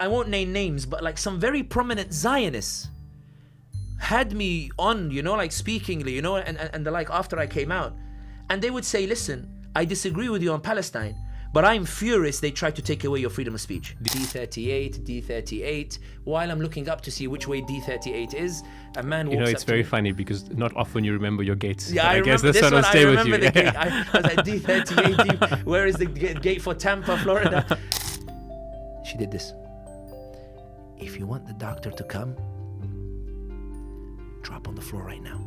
I won't name names, but like some very prominent Zionists had me on, like speakingly, and the like after I came out. And they would say, listen, I disagree with you on Palestine, but I'm furious they tried to take away your freedom of speech. D38, while I'm looking up to see which way D38 is, a man walks up it's very funny because not often you remember your gates. Yeah, I guess this one will stay with you. The gate. I was like, D38, where is the gate for Tampa, Florida? She did this. If you want the doctor to come, drop on the floor right now.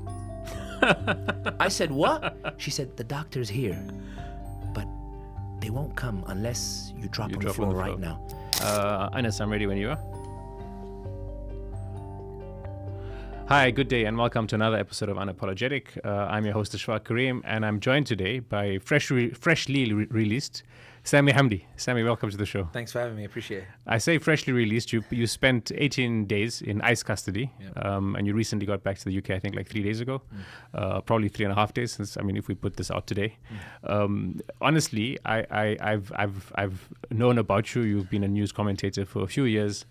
I said, what? She said, the doctor's here, but they won't come unless you drop on the floor right now. Anas, I'm ready when you are. Hi, good day, and welcome to another episode of Unapologetic. I'm your host, Ashfaq Kareem, and I'm joined today by freshly released Sami Hamdi. Sami, welcome to the show. Thanks for having me. Appreciate it. I say freshly released. You spent 18 days in ICE custody, and you recently got back to the UK, I think, like 3 days ago. Probably 3.5 days since. I mean, if we put this out today. Honestly, I've known about you. You've been a news commentator for a few years.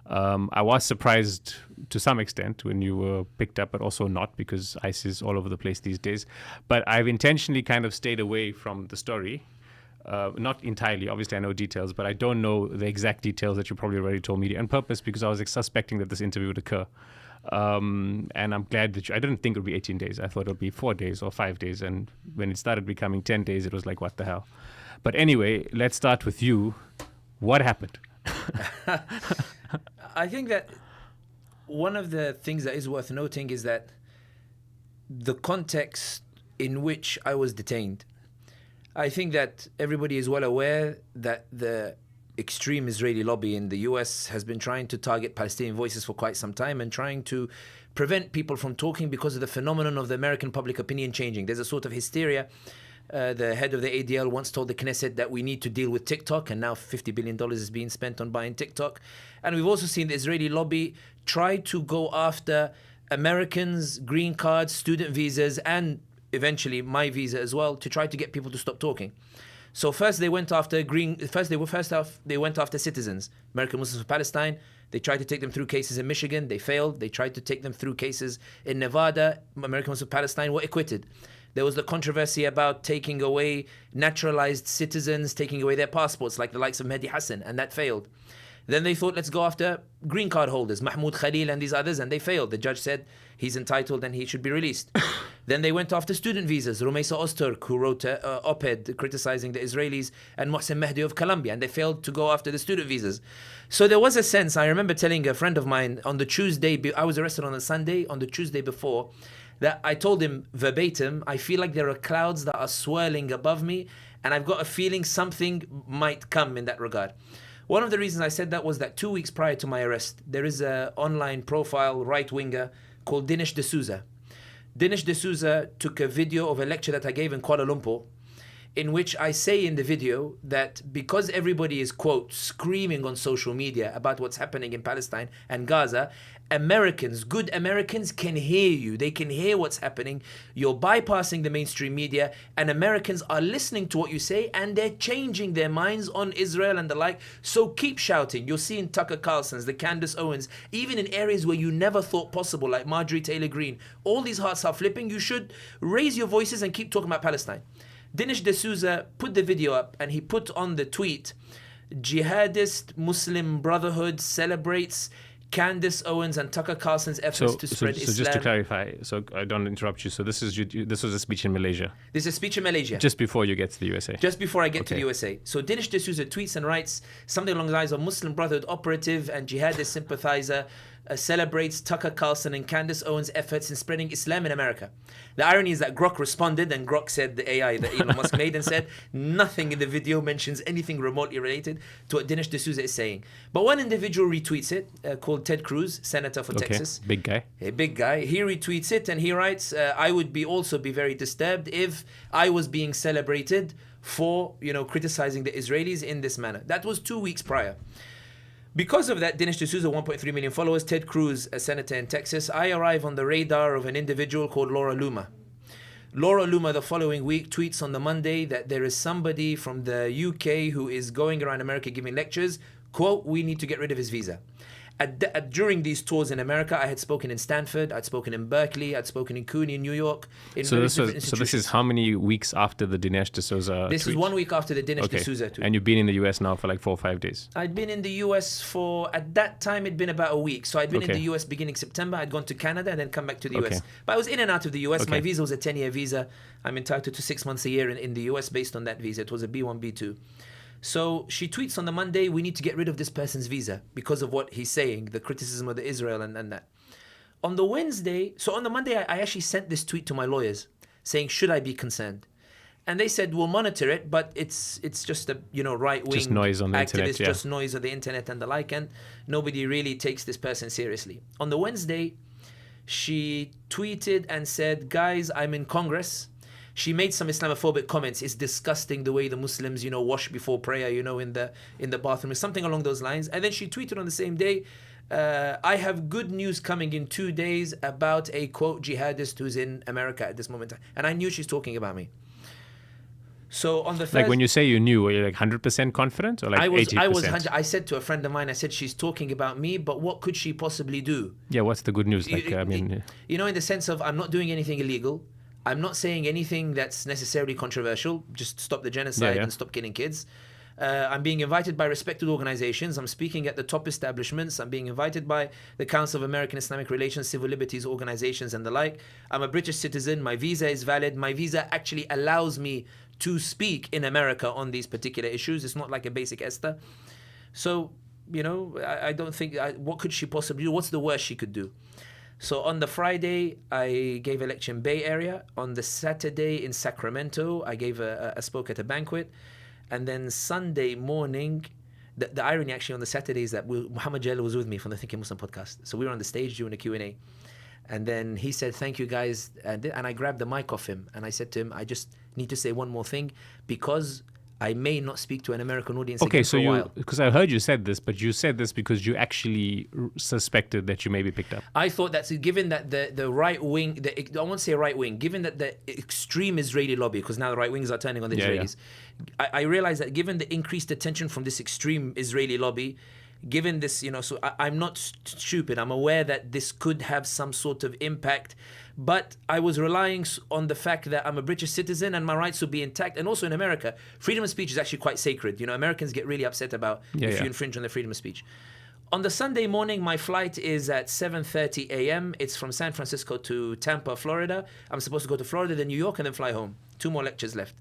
I was surprised to some extent when you were picked up, but also not, because ICE is all over the place these days. But I've intentionally kind of stayed away from the story. Not entirely, obviously I know details, but I don't know the exact details that you probably already told me on purpose, because I was suspecting that this interview would occur. And I'm glad that I didn't think it would be 18 days. I thought it would be 4 days or 5 days. And when it started becoming 10 days, it was like, what the hell? But anyway, let's start with you. What happened? I think that one of the things that is worth noting is that the context in which I was detained. I think that everybody is well aware that the extreme Israeli lobby in the US has been trying to target Palestinian voices for quite some time and trying to prevent people from talking because of the phenomenon of the American public opinion changing. There's a sort of hysteria. The head of the ADL once told the Knesset that we need to deal with TikTok, and now $50 billion is being spent on buying TikTok. And we've also seen the Israeli lobby try to go after Americans, green cards, student visas, and eventually my visa as well, to try to get people to stop talking. So first they went after they went after citizens, American Muslims of Palestine. They tried to take them through cases in Michigan. They failed. They tried to take them through cases in Nevada. American Muslims of Palestine were acquitted. There was the controversy about taking away naturalized citizens, taking away their passports, like the likes of Mehdi Hassan, and that failed. Then they thought, let's go after green card holders, Mahmoud Khalil and these others, and they failed. The judge said he's entitled and he should be released. Then they went after student visas, Rumeisa Ozturk, who wrote an op-ed criticizing the Israelis, and Mohsen Mehdi of Colombia, and they failed to go after the student visas. So there was a sense, I remember telling a friend of mine on the Tuesday, I was arrested on a Sunday, on the Tuesday before, that I told him verbatim, I feel like there are clouds that are swirling above me, and I've got a feeling something might come in that regard. One of the reasons I said that was that 2 weeks prior to my arrest, there is an online profile right-winger called Dinesh D'Souza. Dinesh D'Souza took a video of a lecture that I gave in Kuala Lumpur, in which I say in the video that because everybody is, quote, screaming on social media about what's happening in Palestine and Gaza, Americans, good Americans, can hear you. They can hear what's happening. You're bypassing the mainstream media, and Americans are listening to what you say, and they're changing their minds on Israel and the like. So keep shouting. You're seeing Tucker Carlson's, the Candace Owens, even in areas where you never thought possible, like Marjorie Taylor Greene. All these hearts are flipping. You should raise your voices and keep talking about Palestine. Dinesh D'Souza put the video up, and he put on the tweet, Jihadist Muslim Brotherhood celebrates Candace Owens and Tucker Carlson's efforts to spread Islam. So just to clarify, so I don't interrupt you, so this was a speech in Malaysia? This is a speech in Malaysia. Just before you get to the USA? Just before I get to the USA. So Dinesh D'Souza tweets and writes something along the lines of Muslim Brotherhood operative and jihadist sympathizer celebrates Tucker Carlson and Candace Owens' efforts in spreading Islam in America. The irony is that Grok responded, and Grok said, the AI that Elon Musk made, and said nothing in the video mentions anything remotely related to what Dinesh D'Souza is saying. But one individual retweets it, called Ted Cruz, senator for Texas. Big guy. A big guy. He retweets it, and he writes, I would also be very disturbed if I was being celebrated for, criticizing the Israelis in this manner. That was 2 weeks prior. Because of that, Dinesh D'Souza, 1.3 million followers, Ted Cruz, a senator in Texas, I arrive on the radar of an individual called Laura Loomer. Laura Loomer the following week tweets on the Monday that there is somebody from the UK who is going around America giving lectures Quote, we need to get rid of his visa. During these tours in America, I had spoken in Stanford, I'd spoken in Berkeley, I'd spoken in CUNY in New York. So this is how many weeks after the Dinesh D'Souza This tweet? is 1 week after the Dinesh D'Souza tweet. And you've been in the US now for like 4 or 5 days? I'd been in the US at that time, it'd been about a week. So I'd been in the US beginning September, I'd gone to Canada and then come back to the US. But I was in and out of the US. My visa was a 10-year visa. I'm entitled to 6 months a year in the US based on that visa. It was a B1, B2. So she tweets on the Monday, we need to get rid of this person's visa because of what he's saying, the criticism of the Israel and that. On the Wednesday, so on the Monday, I actually sent this tweet to my lawyers saying, should I be concerned? And they said, we'll monitor it, but it's just a right-wing just noise on the activist, internet, just noise on the internet and the like, and nobody really takes this person seriously. On the Wednesday, she tweeted and said, guys, I'm in Congress. She made some Islamophobic comments. It's disgusting the way the Muslims, wash before prayer, in the bathroom, something along those lines. And then she tweeted on the same day, I have good news coming in 2 days about a, quote, jihadist who's in America at this moment. And I knew she's talking about me. So on the first, like when you say you knew, were you like 100% confident or like 80%? I said to a friend of mine, I said, she's talking about me, but what could she possibly do? Yeah, what's the good news? Like, in the sense of, I'm not doing anything illegal. I'm not saying anything that's necessarily controversial. Just stop the genocide and stop killing kids. I'm being invited by respected organizations. I'm speaking at the top establishments. I'm being invited by the Council of American Islamic Relations, Civil Liberties organizations and the like. I'm a British citizen. My visa is valid. My visa actually allows me to speak in America on these particular issues. It's not like a basic ESTA. So, I don't think, what could she possibly do? What's the worst she could do? So on the Friday, I gave a lecture in Bay Area. On the Saturday in Sacramento, I spoke at a banquet. And then Sunday morning, the irony actually on the Saturday is that Muhammad Jalal was with me from the Thinking Muslim podcast. So we were on the stage doing a Q&A. And then he said, thank you guys. And I grabbed the mic off him. And I said to him, I just need to say one more thing because I may not speak to an American audience again for a while. Because I heard you said this, but you said this because you actually suspected that you may be picked up. I thought that given that the right wing, I won't say right wing, given that the extreme Israeli lobby, because now the right wings are turning on the Israelis, I realized that given the increased attention from this extreme Israeli lobby, given this, so I'm not stupid. I'm aware that this could have some sort of impact, but I was relying on the fact that I'm a British citizen and my rights will be intact. And also in America, freedom of speech is actually quite sacred. Americans get really upset about if you infringe on their freedom of speech. On the Sunday morning, my flight is at 7:30 a.m. It's from San Francisco to Tampa, Florida. I'm supposed to go to Florida, then New York, and then fly home. 2 more lectures left.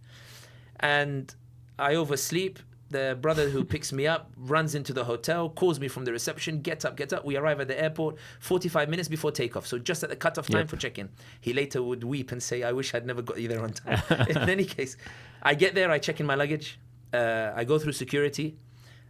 And I oversleep. The brother who picks me up runs into the hotel, calls me from the reception, get up. We arrive at the airport 45 minutes before takeoff. So just at the cutoff time for check-in. He later would weep and say, I wish I'd never got you there on time. In any case, I get there, I check in my luggage. I go through security.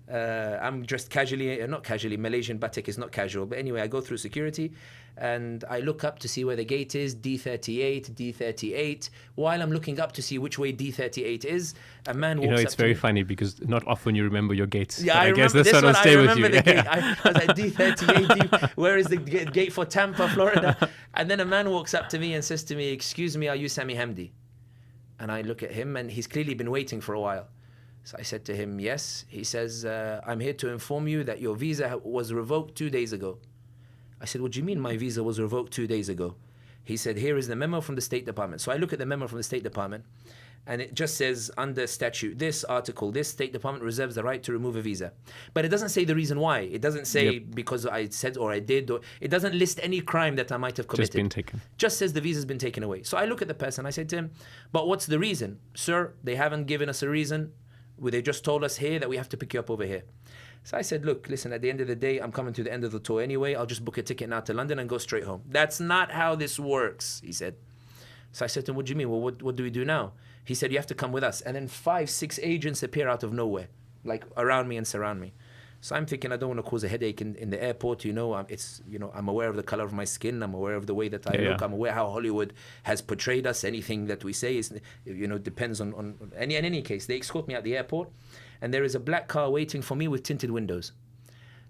I'm dressed casually, not casually, Malaysian batik is not casual. But anyway, I go through security and I look up to see where the gate is, D38, D38. While I'm looking up to see which way D38 is, a man walks up it's very funny because not often you remember your gates. Yeah, I guess this one will stay with you. The gate. I was like, D38, where is the gate for Tampa, Florida? And then a man walks up to me and says to me, excuse me, are you Sami Hamdi? And I look at him and he's clearly been waiting for a while. So I said to him, yes. He says, I'm here to inform you that your visa was revoked 2 days ago. I said, what do you mean my visa was revoked 2 days ago? He said, here is the memo from the State Department. So I look at the memo from the State Department and it just says under statute, this article, this State Department reserves the right to remove a visa. But it doesn't say the reason why. It doesn't say because I said or I did, or it doesn't list any crime that I might have committed. Just been taken. Just says the visa's been taken away. So I look at the person, I said to him, but what's the reason? Sir, they haven't given us a reason. They just told us here that we have to pick you up over here. So I said, look, listen, at the end of the day, I'm coming to the end of the tour anyway. I'll just book a ticket now to London and go straight home. That's not how this works, he said. So I said to him, what do you mean? Well, what do we do now? He said, you have to come with us. And then 5-6 agents appear out of nowhere, like around me and surround me. So I'm thinking I don't want to cause a headache in the airport. I'm aware of the color of my skin. I'm aware of the way that I look. I'm aware how Hollywood has portrayed us. Anything that we say is, depends on any. In any case, they escort me out the airport, and there is a black car waiting for me with tinted windows.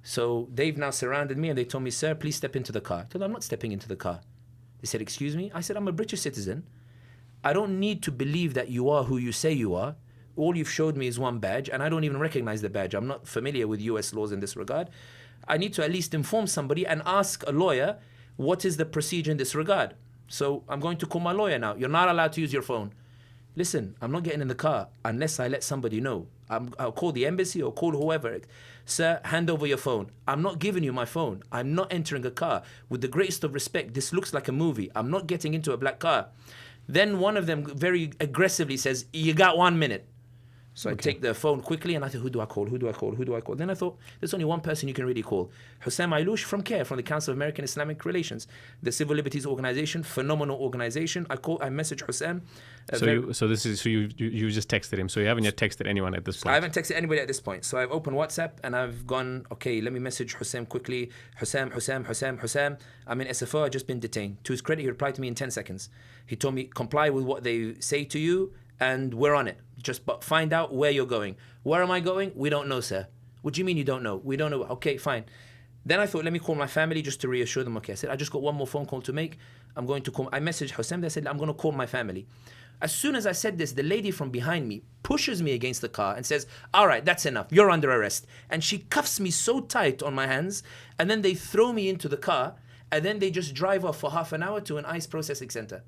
So they've now surrounded me and they told me, sir, please step into the car. I told them, I'm not stepping into the car. They said, excuse me? I said, I'm a British citizen. I don't need to believe that you are who you say you are. all you've showed me is one badge, and I don't even recognize the badge. I'm not familiar with US laws in this regard. I need to at least inform somebody and ask a lawyer, what is the procedure in this regard? So I'm going to call my lawyer now. You're not allowed to use your phone. Listen, I'm not getting in the car unless I let somebody know. I'll call the embassy or call whoever. Sir, hand over your phone. I'm not giving you my phone. I'm not entering a car. With the greatest of respect, this looks like a movie. I'm not getting into a black car. Then one of them very aggressively says, you got 1 minute. So I take the phone quickly and I thought, who do I call? Who do I call? Who do I call? Then I thought, there's only one person you can really call. Hussam Ailoush from CARE, from the Council of American Islamic Relations, the Civil Liberties Organization, phenomenal organization. I messaged Hussam. So you just texted him. So you haven't yet texted anyone at this point? I haven't texted anybody at this point. So I've opened WhatsApp and I've gone, okay, let me message Hussam quickly. Hussam. I'm in SFO, I've just been detained. To his credit, he replied to me in 10 seconds. He told me, comply with what they say to you and we're on it. Just find out where you're going. Where am I going? We don't know, sir. What do you mean you don't know? We don't know. Okay, fine. Then I thought, let me call my family just to reassure them. Okay, I said, I just got one more phone call to make. I'm going to call. I messaged Hussam. They said, I'm going to call my family. As soon as I said this, the lady from behind me pushes me against the car and says, all right, that's enough. You're under arrest. And she cuffs me so tight on my hands. And then they throw me into the car. And then they just drive off for half an hour to an ICE processing center.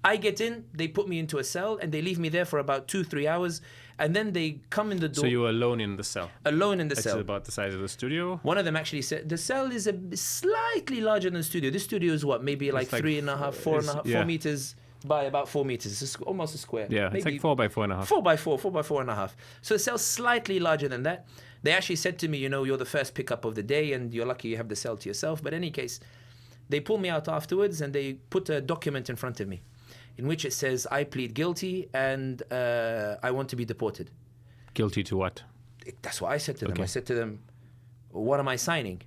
I get in, they put me into a cell, and they leave me there for about 2-3 hours, and then they come in the door. So you were alone in the cell? Alone in the cell. It's about the size of the studio? One of them actually said, the cell is slightly larger than the studio. This studio is what, maybe like 3.5, 4 meters by about 4 meters. It's almost a square. Yeah, maybe it's like 4 by 4.5. 4 by 4.5. So the cell's slightly larger than that. They actually said to me, you're the first pickup of the day, and you're lucky you have the cell to yourself. But in any case, they pull me out afterwards, and they put a document in front of me, in which it says, I plead guilty and I want to be deported. Guilty to what? That's what I said to them. I said to them, what am I signing?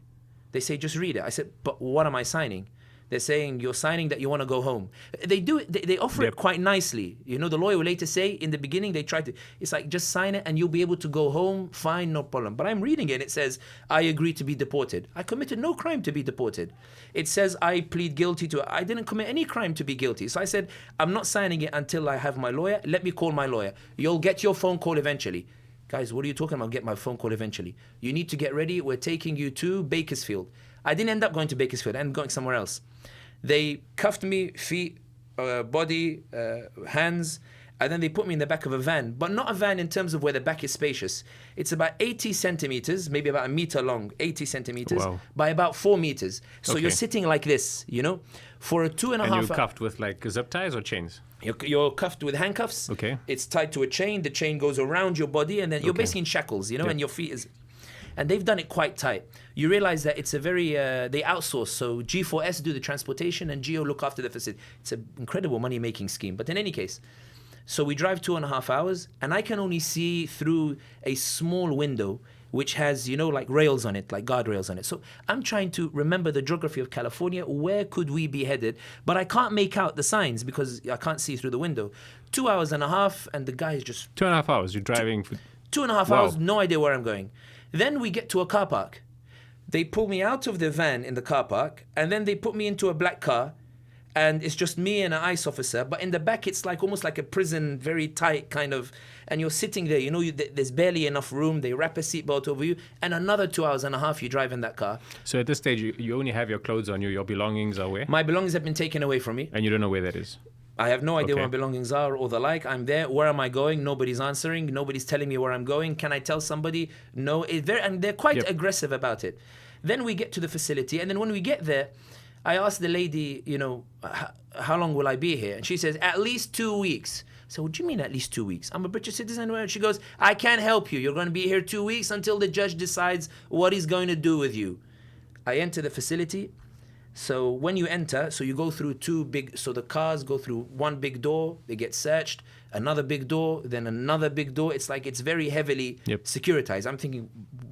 They say, just read it. I said, but what am I signing? They're saying, you're signing that you want to go home. They do it, they offer it quite nicely. The lawyer will later say, in the beginning, they tried to, it's like, just sign it and you'll be able to go home, fine, no problem. But I'm reading it and it says, I agree to be deported. I committed no crime to be deported. It says, I plead guilty to, I didn't commit any crime to be guilty. So I said, I'm not signing it until I have my lawyer. Let me call my lawyer. You'll get your phone call eventually. Guys, what are you talking about? Get my phone call eventually. You need to get ready. We're taking you to Bakersfield. I didn't end up going to Bakersfield. I ended up going somewhere else. They cuffed me, feet, body, hands, and then they put me in the back of a van. But not a van in terms of where the back is spacious. It's about 80 centimeters, maybe about 1 meter long, 80 centimeters, by about 4 meters. So you're sitting like this, for a 2.5 hours. And you're cuffed with like zip ties or chains? You're cuffed with handcuffs. Okay. It's tied to a chain. The chain goes around your body, and then you're basically in shackles, and your feet is... And they've done it quite tight. You realize that it's a very, they outsource. So G4S do the transportation and Geo look after the facility. It's an incredible money-making scheme. But in any case, so we drive 2.5 hours, and I can only see through a small window, which has, like rails on it, like guardrails on it. So I'm trying to remember the geography of California. Where could we be headed? But I can't make out the signs because I can't see through the window. 2.5 hours, and the guy is just... 2.5 hours, you're driving for... 2.5 hours, no idea where I'm going. Then we get to a car park. They pull me out of the van in the car park, and then they put me into a black car, and it's just me and an ICE officer. But in the back, it's like almost like a prison, very tight kind of, and you're sitting there, there's barely enough room. They wrap a seatbelt over you, and another 2.5 hours you drive in that car. So at this stage, you only have your clothes on you, your belongings are where? My belongings have been taken away from me. And you don't know where that is? I have no idea where my belongings are or the like. I'm there. Where am I going? Nobody's answering. Nobody's telling me where I'm going. Can I tell somebody? No. And they're quite aggressive about it. Then we get to the facility. And then when we get there, I asked the lady, how long will I be here? And she says, at least 2 weeks. So what do you mean at least 2 weeks? I'm a British citizen. And she goes, I can't help you. You're going to be here 2 weeks until the judge decides what he's going to do with you. I enter the facility. So when you enter, so you go through so the cars go through one big door, they get searched, another big door, then another big door. It's like it's very heavily securitized. I'm thinking,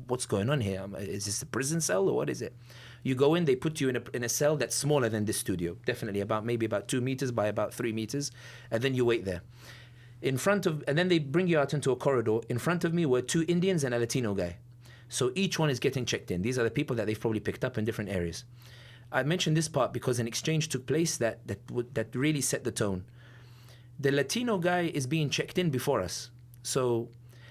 what's going on here? Is this a prison cell or what is it? You go in, they put you in a cell that's smaller than this studio, definitely maybe about 2 meters by about 3 meters, and then you wait there. And then they bring you out into a corridor. In front of me were 2 Indians and a Latino guy. So each one is getting checked in. These are the people that they've probably picked up in different areas. I mentioned this part because an exchange took place that really set the tone. The Latino guy is being checked in before us. So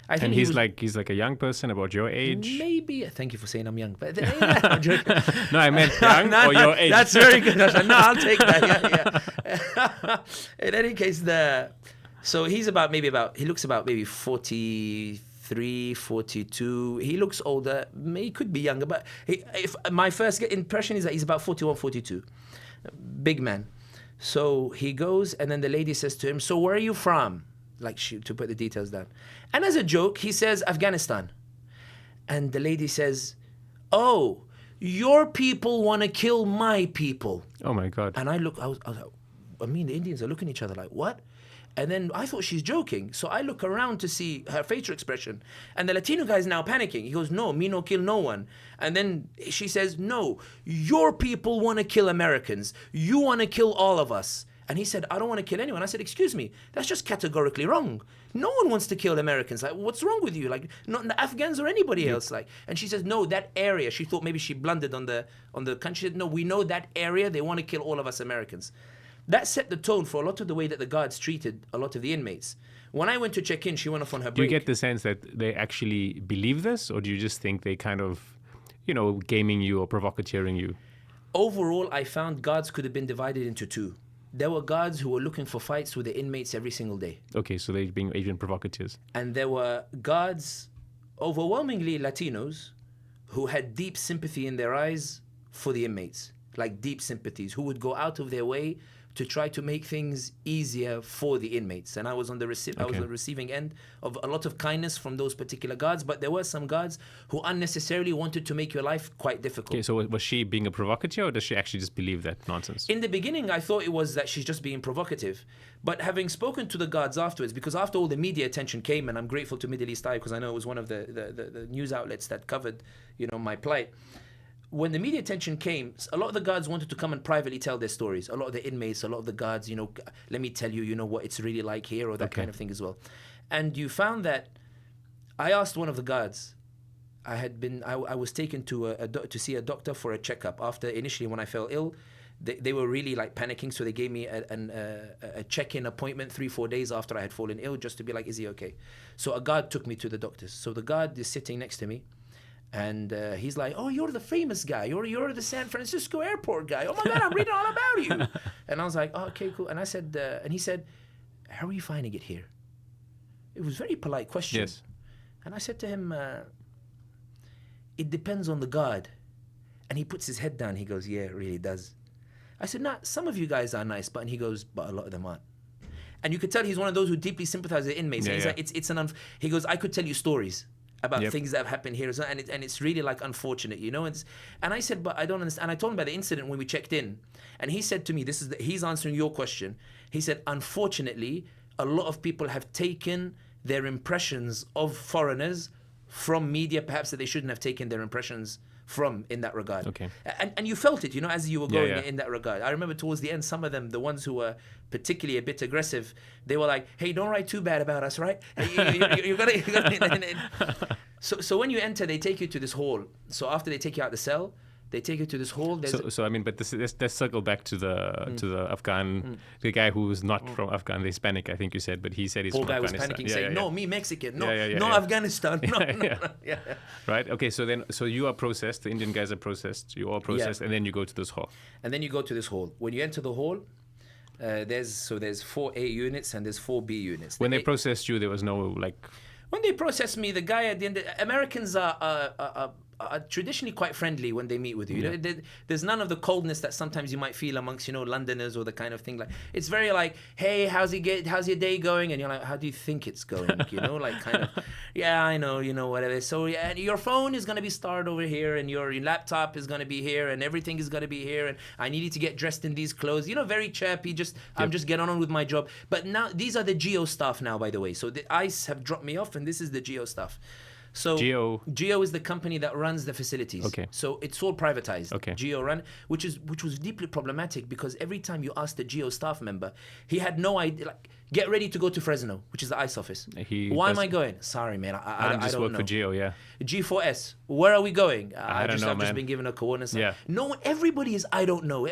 I think And he he's was, like a young person about your age. maybe. Thank you for saying I'm young, but I'm joking. No, I meant young No, or no, your age. That's very good. No, I'll take that. Yeah. In any case, so he looks about maybe 43, 42. He looks older. He could be younger, but if my first impression is that he's about 41, 42. Big man. So he goes, and then the lady says to him, "So where are you from?" To put the details down. And as a joke, he says, "Afghanistan." And the lady says, "Oh, your people want to kill my people." Oh my God. And I was like, the Indians are looking at each other like, what? And then I thought she's joking. So I look around to see her facial expression. And the Latino guy is now panicking. He goes, "No, me no kill no one." And then she says, "No, your people want to kill Americans. You want to kill all of us." And he said, "I don't want to kill anyone." I said, "Excuse me, that's just categorically wrong. No one wants to kill Americans. Like, what's wrong with you? Like, not the Afghans or anybody else." Like, and she says, "No, that area." She thought maybe she blundered on the country. She said, "No, we know that area. They want to kill all of us Americans." That set the tone for a lot of the way that the guards treated a lot of the inmates. When I went to check in, she went off on her break. Do you get the sense that they actually believe this, or do you just think they kind of, gaming you or provocateering you? Overall, I found guards could have been divided into two. There were guards who were looking for fights with the inmates every single day. Okay, so they're being even provocateurs. And there were guards, overwhelmingly Latinos, who had deep sympathy in their eyes for the inmates, like deep sympathies, who would go out of their way to try to make things easier for the inmates. And I was on the receiving end of a lot of kindness from those particular guards, but there were some guards who unnecessarily wanted to make your life quite difficult. Okay, so was she being a provocateur, or does she actually just believe that nonsense? In the beginning, I thought it was that she's just being provocative. But having spoken to the guards afterwards, because after all the media attention came, and I'm grateful to Middle East Eye because I know it was one of the news outlets that covered, my plight. When the media attention came, a lot of the guards wanted to come and privately tell their stories. A lot of the inmates, a lot of the guards, let me tell you, what it's really like here, or that kind of thing as well. And you found that I asked one of the guards. I was taken to see a doctor for a checkup after initially when I fell ill. They were really like panicking, so they gave me a check-in appointment 3-4 days after I had fallen ill, just to be like, is he okay? So a guard took me to the doctors. So the guard is sitting next to me. And he's like, "Oh, you're the famous guy. You're the San Francisco airport guy. Oh my God, I'm reading all about you." And I was like, "Oh, okay, cool." And I said, and he said, "How are you finding it here?" It was a very polite question. Yes. And I said to him, "It depends on the guard." And he puts his head down. He goes, "Yeah, it really does." I said, "Nah, some of you guys are nice," and he goes, "But a lot of them aren't." And you could tell he's one of those who deeply sympathize with inmates. Yeah, and he's like, he goes, "I could tell you stories about things that have happened here, and it's really like unfortunate, And I said, "But I don't understand." And I told him about the incident when we checked in, and he said to me, he's answering your question. He said, "Unfortunately, a lot of people have taken their impressions of foreigners from media, perhaps that they shouldn't have taken their impressions from in that regard." Okay. And you felt it, as you were going Yeah. in that regard. I remember towards the end, some of them, the ones who were particularly a bit aggressive, they were like, "Hey, don't write too bad about us, right? You're gonna." So when you enter, they take you to this hall. So after they take you out the cell, they take you to this hall. So I mean, but let's circle back to the Afghan, the guy who's not from Afghan, the Hispanic, I think you said, but he said he's Poor from guy Afghanistan. was panicking, saying, "No, me Mexican, no, Yeah. Afghanistan, no." Right. Okay. So you are processed. The Indian guys are processed. You are processed, and then you go to this hall. And then you go to this hall. When you enter the hall, there's 4 A units and there's 4 B units. When they processed you, there was no like. When they processed me, the guy at the end, Americans are traditionally quite friendly when they meet with you. There's none of the coldness that sometimes you might feel amongst Londoners, or the kind of thing. Like, it's very like, "Hey, how's your day going?" And you're like, "How do you think it's going?" Like kind of, "Yeah, I know, whatever." So yeah, and your phone is gonna be started over here, and your laptop is gonna be here, and everything is gonna be here, and I need you to get dressed in these clothes. Very chirpy. I'm just getting on with my job. But now these are the geo staff now, by the way. So the ICE have dropped me off, and this is the geo staff. So Geo is the company that runs the facilities. Okay. So it's all privatized. Okay. Geo run, which was deeply problematic, because every time you asked the Geo staff member, he had no idea. Like, "Get ready to go to Fresno," which is the ICE office. Why am I going? "Sorry, man, I just don't work know." for Geo, yeah. G4S. Where are we going? I've just been given a coordinate. Yeah. No, everybody is. I don't know.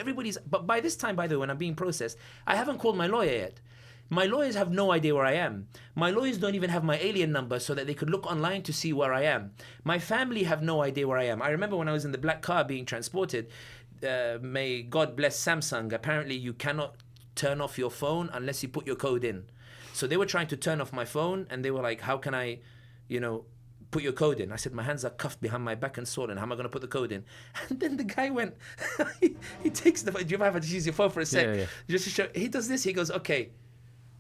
But by this time, by the way, when I'm being processed, I haven't called my lawyer yet. My lawyers have no idea where I am. My lawyers don't even have my alien number so that they could look online to see where I am. My family have no idea where I am. I remember when I was in the black car being transported, may God bless Samsung, apparently you cannot turn off your phone unless you put your code in. So they were trying to turn off my phone, and they were like, how can I, put your code in? I said, my hands are cuffed behind my back and swollen. How am I going to put the code in? And then the guy went, he takes the phone. Do you ever have to use your phone for a sec? Yeah. Just to show, he does this. He goes, okay,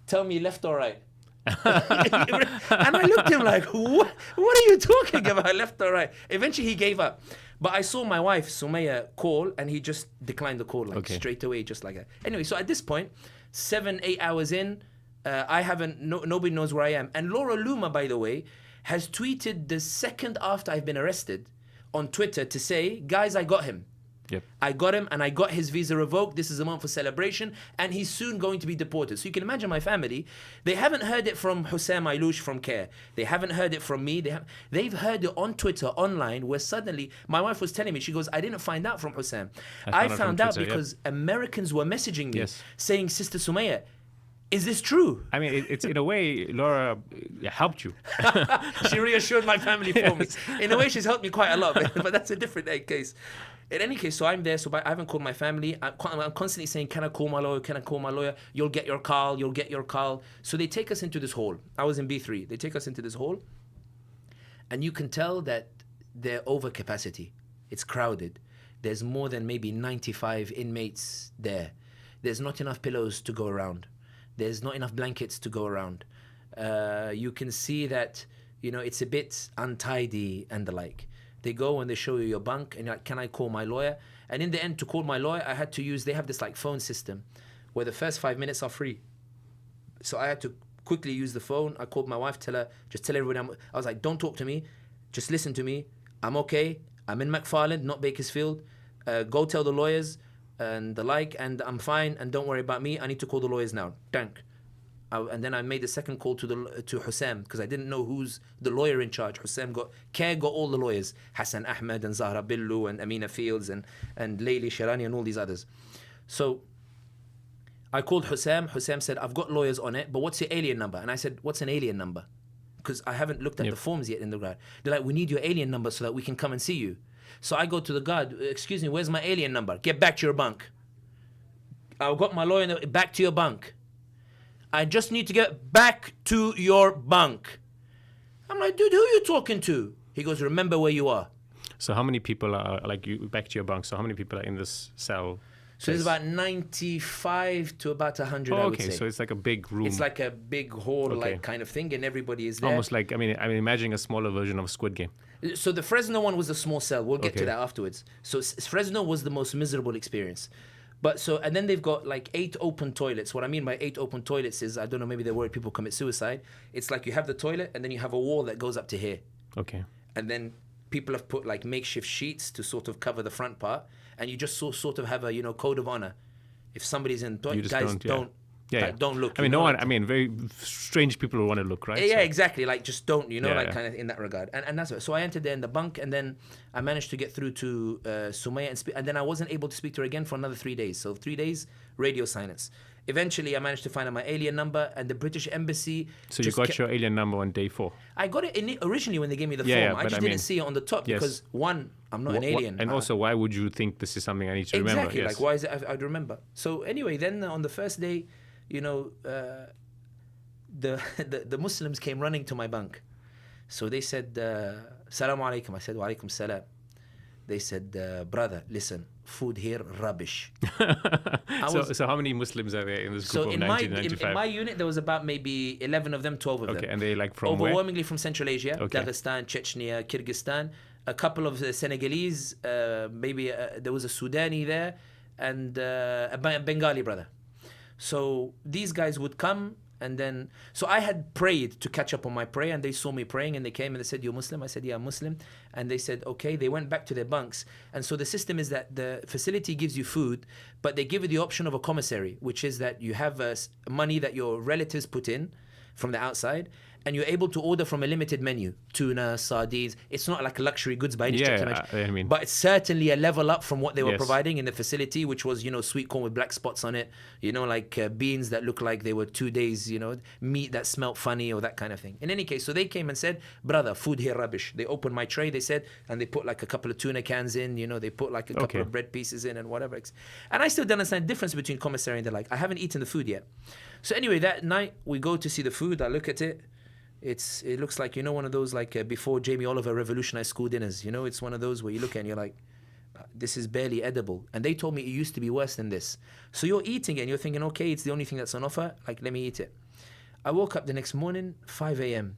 tell me left or right. And I looked at him like, what are you talking about, left or right? Eventually he gave up. But I saw my wife, Sumaya, call, and he just declined the call straight away, just like that. Anyway, so at this point, 7-8 hours in, nobody knows where I am. And Laura Luma, by the way, has tweeted the second after I've been arrested on Twitter to say, guys, I got him. Yep. I got him, and I got his visa revoked. This is a month for celebration, and he's soon going to be deported. So you can imagine my family. They haven't heard it from Hussam Ailouche from CARE. They haven't heard it from me. They've heard it on Twitter, online, where suddenly my wife was telling me, she goes, I didn't find out from Hussam. I found out Twitter, because Americans were messaging me, Yes. saying, Sister Sumaya, is this true? I mean, it's in a way, Laura helped you. She reassured my family for me. In a way, she's helped me quite a lot, but that's a different case. In any case, so I'm there, so I haven't called my family. I'm constantly saying, can I call my lawyer? Can I call my lawyer? You'll get your call. You'll get your call. So they take us into this hall. I was in B3. They take us into this hall, and you can tell that they're over capacity. It's crowded. There's more than maybe 95 inmates there. There's not enough pillows to go around. There's not enough blankets to go around. You can see that, it's a bit untidy and the like. They go and they show you your bunk, and you're like, can I call my lawyer? And in the end, to call my lawyer, I had to they have this phone system where the first 5 minutes are free. So I had to quickly use the phone. I called my wife, just tell everybody, I was like, don't talk to me, just listen to me. I'm okay. I'm in McFarland, not Bakersfield. Go tell the lawyers and the like, and I'm fine, and don't worry about me. I need to call the lawyers now. Thank. And then I made the second call to Hussam, because I didn't know who's the lawyer in charge. Hussam got all the lawyers, Hassan Ahmed and Zahra Billu and Amina Fields and Layli Shirani and all these others. So I called Hussam. Hussam said, I've got lawyers on it, but what's your alien number? And I said, what's an alien number? Because I haven't looked at the forms yet in the guard. They're like, we need your alien number so that we can come and see you. So I go to the guard, excuse me, where's my alien number? Get back to your bunk. I've got my lawyer, back to your bunk. I just need to get back to your bunk. I'm like, dude, who are you talking to? He goes, remember where you are. So how many people are, you back to your bunk, so how many people are in this cell? So there's about 95 to about 100, I would say. So it's like a big room. It's like a big hall, kind of thing, and everybody is there. Almost like, I'm imagining a smaller version of Squid Game. So the Fresno one was a small cell. We'll get to that afterwards. So Fresno was the most miserable experience. And then they've got 8 open toilets. What I mean by 8 open toilets is, I don't know, maybe they're worried people commit suicide. It's like you have the toilet, and then you have a wall that goes up to here. Okay. And then people have put makeshift sheets to sort of cover the front part, and you just sort of have a code of honor. If somebody's in toilet, guys don't look. Very strange people will want to look, right? Yeah, exactly. Just don't, kind of in that regard. And that's it. So I entered there in the bunk, and then I managed to get through to Sumaya, and then I wasn't able to speak to her again for another 3 days. So 3 days, radio silence. Eventually, I managed to find out my alien number, and the British Embassy. So you got your alien number on day 4? I got it originally when they gave me the form. I just didn't see it on the top because, one, I'm not an alien. And also, why would you think this is something I need to remember? Exactly. Why is it I'd remember? So anyway, then on the first day, the Muslims came running to my bunk. So they said, Salaam alaikum. I said, wa alaikum salam. They said, brother, listen, food here, rubbish. So how many Muslims are there in this group of 1995? In my unit, there was about maybe 11 of them, 12 of them. Okay, and they from overwhelmingly where? From Central Asia, Dagestan, Chechnya, Kyrgyzstan. A couple of Senegalese, maybe there was a Sudani there, and a Bengali brother. So these guys would come, and then... So I had prayed to catch up on my prayer, and they saw me praying, and they came and they said, you're Muslim? I said, yeah, I'm Muslim. And they said, okay. They went back to their bunks. And so the system is that the facility gives you food, but they give you the option of a commissary, which is that you have money that your relatives put in from the outside, and you're able to order from a limited menu, tuna, sardines. It's not like luxury goods by any stretch of imagination, but it's certainly a level up from what they were providing in the facility, which was, sweet corn with black spots on it, like beans that looked like they were 2 days, meat that smelled funny or that kind of thing. In any case, so they came and said, brother, food here rubbish. They opened my tray, they said, and they put like a couple of tuna cans in, they put like a couple of bread pieces in and whatever. And I still don't understand the difference between commissary and the like. I haven't eaten the food yet. So anyway, that night we go to see the food. I look at it. It looks like, one of those like before Jamie Oliver revolutionized school dinners. It's one of those where you look at it and you're like, this is barely edible. And they told me it used to be worse than this. So you're eating it and you're thinking, okay, it's the only thing that's on offer. Like, let me eat it. I woke up the next morning, 5 a.m.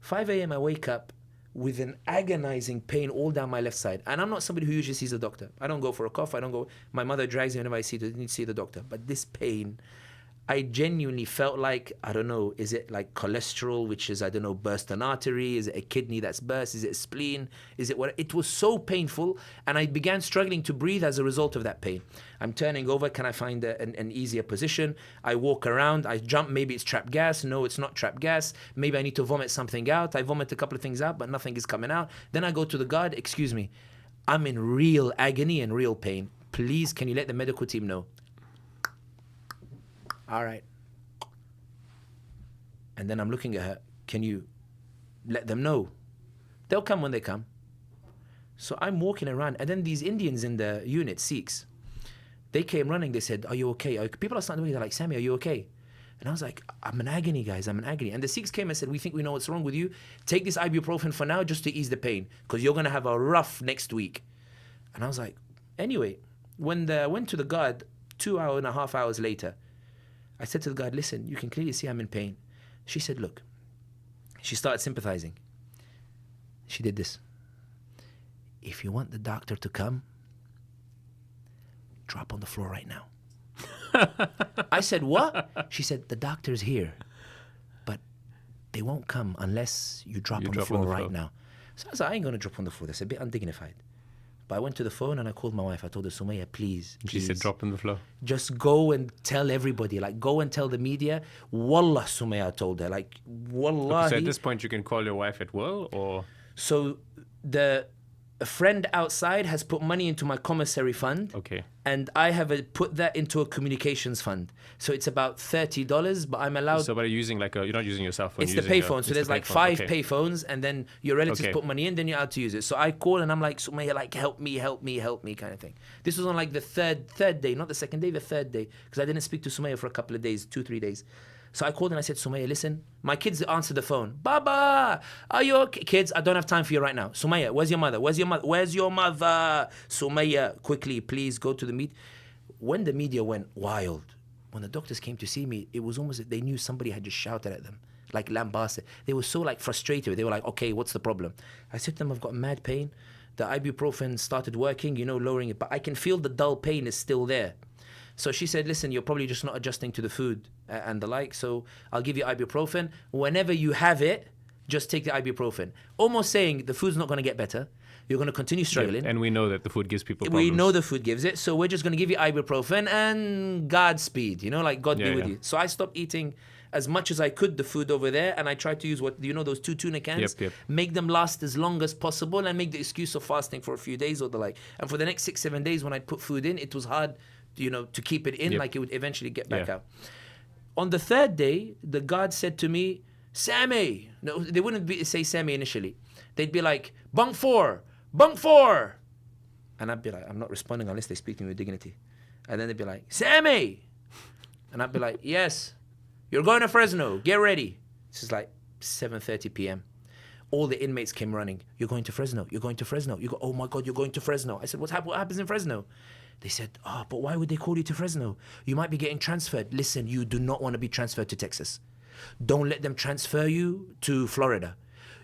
5 a.m. I wake up with an agonizing pain all down my left side. And I'm not somebody who usually sees a doctor. I don't go for a cough. I don't go. My mother drags me whenever I need to see the doctor. But this pain, I genuinely felt like, I don't know, is it like cholesterol, which is, I don't know, burst an artery? Is it a kidney that's burst? Is it a spleen? Is it what? It was so painful, and I began struggling to breathe as a result of that pain. I'm turning over. Can I find an easier position? I walk around. I jump. Maybe it's trapped gas. No, it's not trapped gas. Maybe I need to vomit something out. I vomit a couple of things out, but nothing is coming out. Then I go to the guard. Excuse me, I'm in real agony and real pain. Please, can you let the medical team know? All right. And then I'm looking at her. Can you let them know? They'll come when they come. So I'm walking around, and then these Indians in the unit, Sikhs, they came running. They said, are you okay? People are starting to they're like, Sami, are you okay? And I was like, I'm in agony, guys. I'm in agony. And the Sikhs came and said, we think we know what's wrong with you. Take this ibuprofen for now just to ease the pain, because you're going to have a rough next week. And I was like, anyway, when I went to the guard 2.5 hours later, I said to the guard, listen, you can clearly see I'm in pain. She said, look. She started sympathizing. She did this. If you want the doctor to come, drop on the floor right now. I said, what? She said, the doctor's here, but they won't come unless you drop on the floor right now. So I was like, I ain't going to drop on the floor. That's a bit undignified. But I went to the phone and I called my wife. I told her, Sumaya, please. She said, drop on the floor. Just go and tell everybody. Like, go and tell the media. Wallah, Sumaya, I told her. Like, wallahi. So at this point, you can call your wife at will, or? So a friend outside has put money into my commissary fund. Okay. And I have put that into a communications fund. So it's about $30, but I'm allowed. So by using you're not using your cell phone. It's the payphone. So there's like 5 payphones, and then your relatives put money in, then you're allowed to use it. So I call and I'm like, Sumaya, like, help me kind of thing. This was on like the third day, not the second day, the third day. Because I didn't speak to Sumaya for a couple of days, 2-3 days. So I called and I said, Sumaya, listen, my kids answered the phone. Baba, are you okay? Kids, I don't have time for you right now. Sumaya, where's your mother? Where's your mother? Sumaya, quickly, please go to the meet. When the media went wild, when the doctors came to see me, it was almost, they knew somebody had just shouted at them, like lambasted. They were so like frustrated. They were like, okay, what's the problem? I said to them, I've got mad pain. The ibuprofen started working, lowering it, but I can feel the dull pain is still there. So she said, listen, you're probably just not adjusting to the food and the like, so I'll give you ibuprofen. Whenever you have it, just take the ibuprofen. Almost saying the food's not going to get better. You're going to continue struggling. Yeah, and we know that the food gives people problems. We know the food gives it, so we're just going to give you ibuprofen and Godspeed, like God be with you. So I stopped eating as much as I could the food over there, and I tried to use those 2 tuna cans, make them last as long as possible, and make the excuse of fasting for a few days or the like. And for the next 6-7 days when I'd put food in, it was hard to keep it in, like it would eventually get back out. On the 3rd day, the guard said to me, Sami. No, they wouldn't say Sami initially. They'd be like, bunk 4. And I'd be like, I'm not responding unless they speak to me with dignity. And then they'd be like, Sami. And I'd be like, yes, you're going to Fresno. Get ready. This is like 7:30 p.m. All the inmates came running. You're going to Fresno. You're going to Fresno. You go, oh my God, you're going to Fresno. I said, what happens in Fresno? They said, but why would they call you to Fresno? You might be getting transferred. Listen, you do not want to be transferred to Texas. Don't let them transfer you to Florida.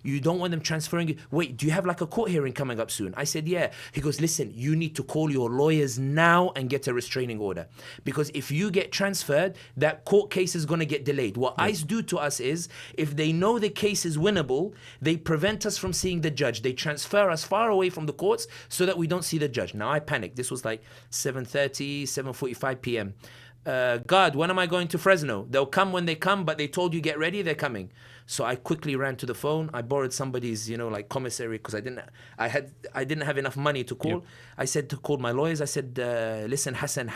You don't want them transferring you. Wait, do you have like a court hearing coming up soon? I said, yeah. He goes, listen, you need to call your lawyers now and get a restraining order. Because if you get transferred, that court case is going to get delayed. What ICE do to us is, if they know the case is winnable, they prevent us from seeing the judge. They transfer us far away from the courts so that we don't see the judge. Now, I panicked. This was like 7:30, 7:45 p.m. God, when am I going to Fresno? They'll come when they come, but they told you get ready, they're coming. So I quickly ran to the phone. I borrowed somebody's, like commissary, because I didn't have enough money to call. Yep. I said to call my lawyers. I said, listen, Hassan.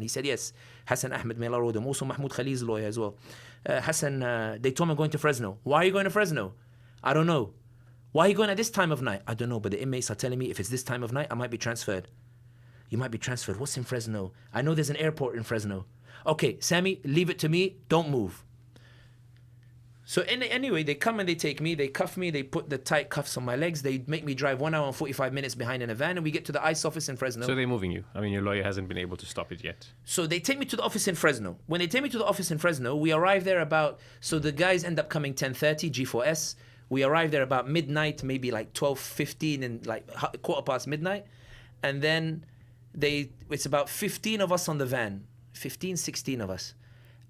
He said, yes. Hassan Ahmed, may Allah reward him. Also Mahmoud Khalil's lawyer as well. Hassan, they told me I'm going to Fresno. Why are you going to Fresno? I don't know. Why are you going at this time of night? I don't know, but the inmates are telling me if it's this time of night, I might be transferred. You might be transferred. What's in Fresno? I know there's an airport in Fresno. Okay, Sami, leave it to me. Don't move. So anyway, they come and they take me, they cuff me, they put the tight cuffs on my legs, they make me drive 1 hour and 45 minutes behind in a van, and we get to the ICE office in Fresno. So they're moving you. I mean, your lawyer hasn't been able to stop it yet. So they take me to the office in Fresno. When they take me to the office in Fresno, we arrive there so the guys end up coming 10:30, G4S. We arrive there about midnight, maybe like 12:15 and like 1:15 midnight. And then it's about 15 of us on the van, 15, 16 of us.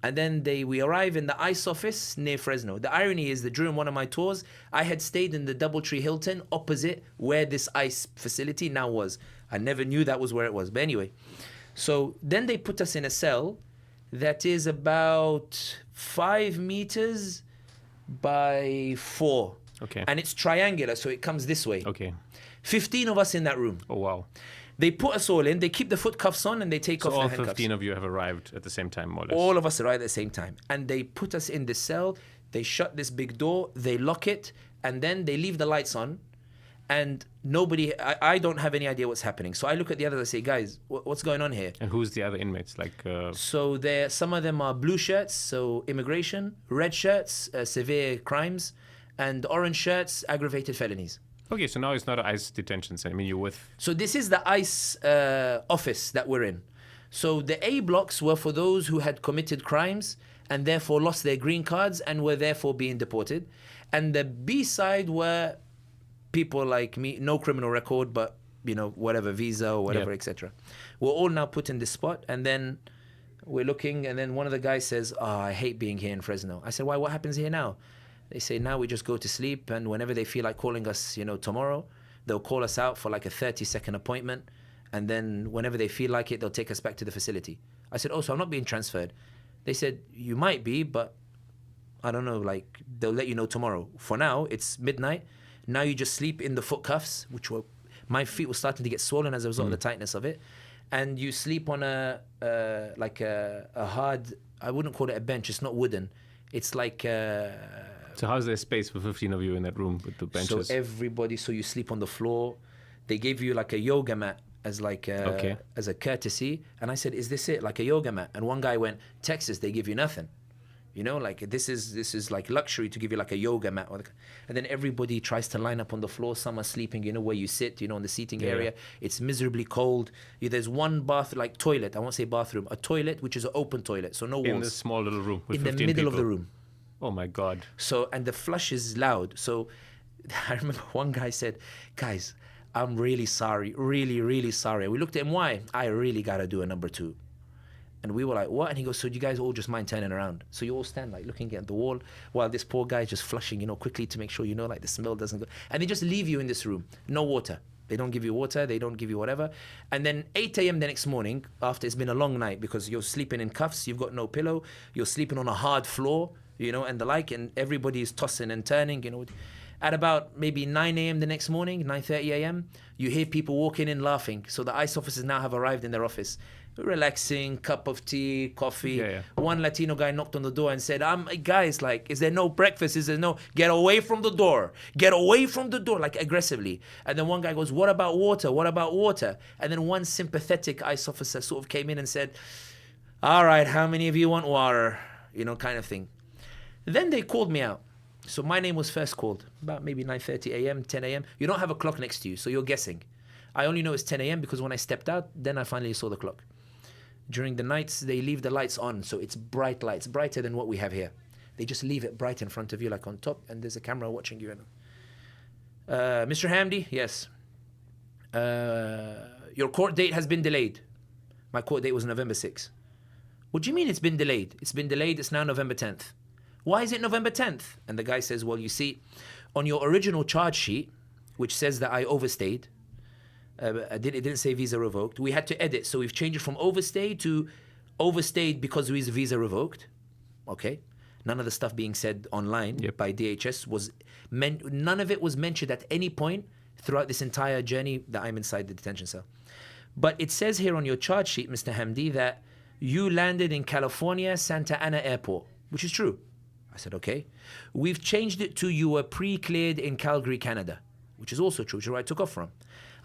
And then we arrive in the ICE office near Fresno. The irony is that during one of my tours, I had stayed in the Doubletree Hilton opposite where this ICE facility now was. I never knew that was where it was. But anyway, so then they put us in a cell that is about 5 meters by 4. Okay. And it's triangular, so it comes this way. Okay. 15 of us in that room. Oh, wow. They put us all in, they keep the foot cuffs on, and they take off the all handcuffs. 15 of you have arrived at the same time, more or less. All of us arrived at the same time. And they put us in this cell, they shut this big door, they lock it, and then they leave the lights on. And I don't have any idea what's happening. So I look at the others, I say, guys, what's going on here? And who's the other inmates? So some of them are blue shirts, so immigration, red shirts, severe crimes, and orange shirts, aggravated felonies. Okay, so now it's not an ICE detention center. I mean, you're with... So this is the ICE office that we're in. So the A blocks were for those who had committed crimes and therefore lost their green cards and were therefore being deported. And the B side were people like me, no criminal record, but, whatever, visa or whatever, Yep. etc. We're all now put in this spot, and then we're looking, and then one of the guys says, I hate being here in Fresno. I said, why? What happens here now? They say, now we just go to sleep, and whenever they feel like calling us, tomorrow, they'll call us out for like a 30-second appointment, and then whenever they feel like it, they'll take us back to the facility. I said, so I'm not being transferred. They said, you might be, but I don't know, like, they'll let you know tomorrow. For now, it's midnight. Now you just sleep in the foot cuffs, my feet were starting to get swollen as a result of the tightness of it. And you sleep on a hard, I wouldn't call it a bench, it's not wooden. It's like... So how's there space for 15 of you in that room with the benches? So you sleep on the floor. They gave you like a yoga mat as a courtesy. And I said, is this it? Like a yoga mat? And one guy went, Texas, they give you nothing. Like this is like luxury to give you like a yoga mat. And then everybody tries to line up on the floor. Some are sleeping, where you sit, on the seating area. It's miserably cold. There's one toilet. I won't say bathroom. A toilet, which is an open toilet. So no walls. In this small little room with 15 people. In the middle of the room. Oh my God. So, and the flush is loud. So I remember one guy said, guys, I'm really sorry, really, really sorry. We looked at him, why? I really got to do a number 2. And we were like, what? And he goes, so do you guys all just mind turning around? So you all stand like looking at the wall while this poor guy is just flushing, quickly to make sure, like the smell doesn't go. And they just leave you in this room. No water. They don't give you water. They don't give you whatever. And then 8 a.m. the next morning, after it's been a long night, because you're sleeping in cuffs, you've got no pillow, you're sleeping on a hard floor, and the like, and everybody is tossing and turning, At about maybe 9 a.m. the next morning, 9:30 a.m., you hear people walking in laughing. So the ICE officers now have arrived in their office. Relaxing, cup of tea, coffee. Yeah. One Latino guy knocked on the door and said, guys, like, is there no breakfast? Is there no, get away from the door. Get away from the door, like aggressively. And then one guy goes, what about water? What about water? And then one sympathetic ICE officer sort of came in and said, all right, how many of you want water? Kind of thing. Then they called me out. So my name was first called, about maybe 9:30 a.m., 10 a.m. You don't have a clock next to you, so you're guessing. I only know it's 10 a.m. because when I stepped out, then I finally saw the clock. During the nights, they leave the lights on, so it's bright lights, brighter than what we have here. They just leave it bright in front of you, like on top, and there's a camera watching you. Mr. Hamdi, yes. Your court date has been delayed. My court date was November 6th. What do you mean it's been delayed? It's been delayed, it's now November 10th. Why is it November 10th? And the guy says, well, you see, on your original charge sheet, which says that I overstayed, it didn't say visa revoked. We had to edit, so we've changed it from overstayed to overstayed because visa revoked. Okay. None of the stuff being said online by DHS none of it was mentioned at any point throughout this entire journey that I'm inside the detention cell. But it says here on your charge sheet, Mr. Hamdi, that you landed in California, Santa Ana Airport, which is true. I said, okay. We've changed it to you were pre-cleared in Calgary, Canada, which is also true, which is where I took off from.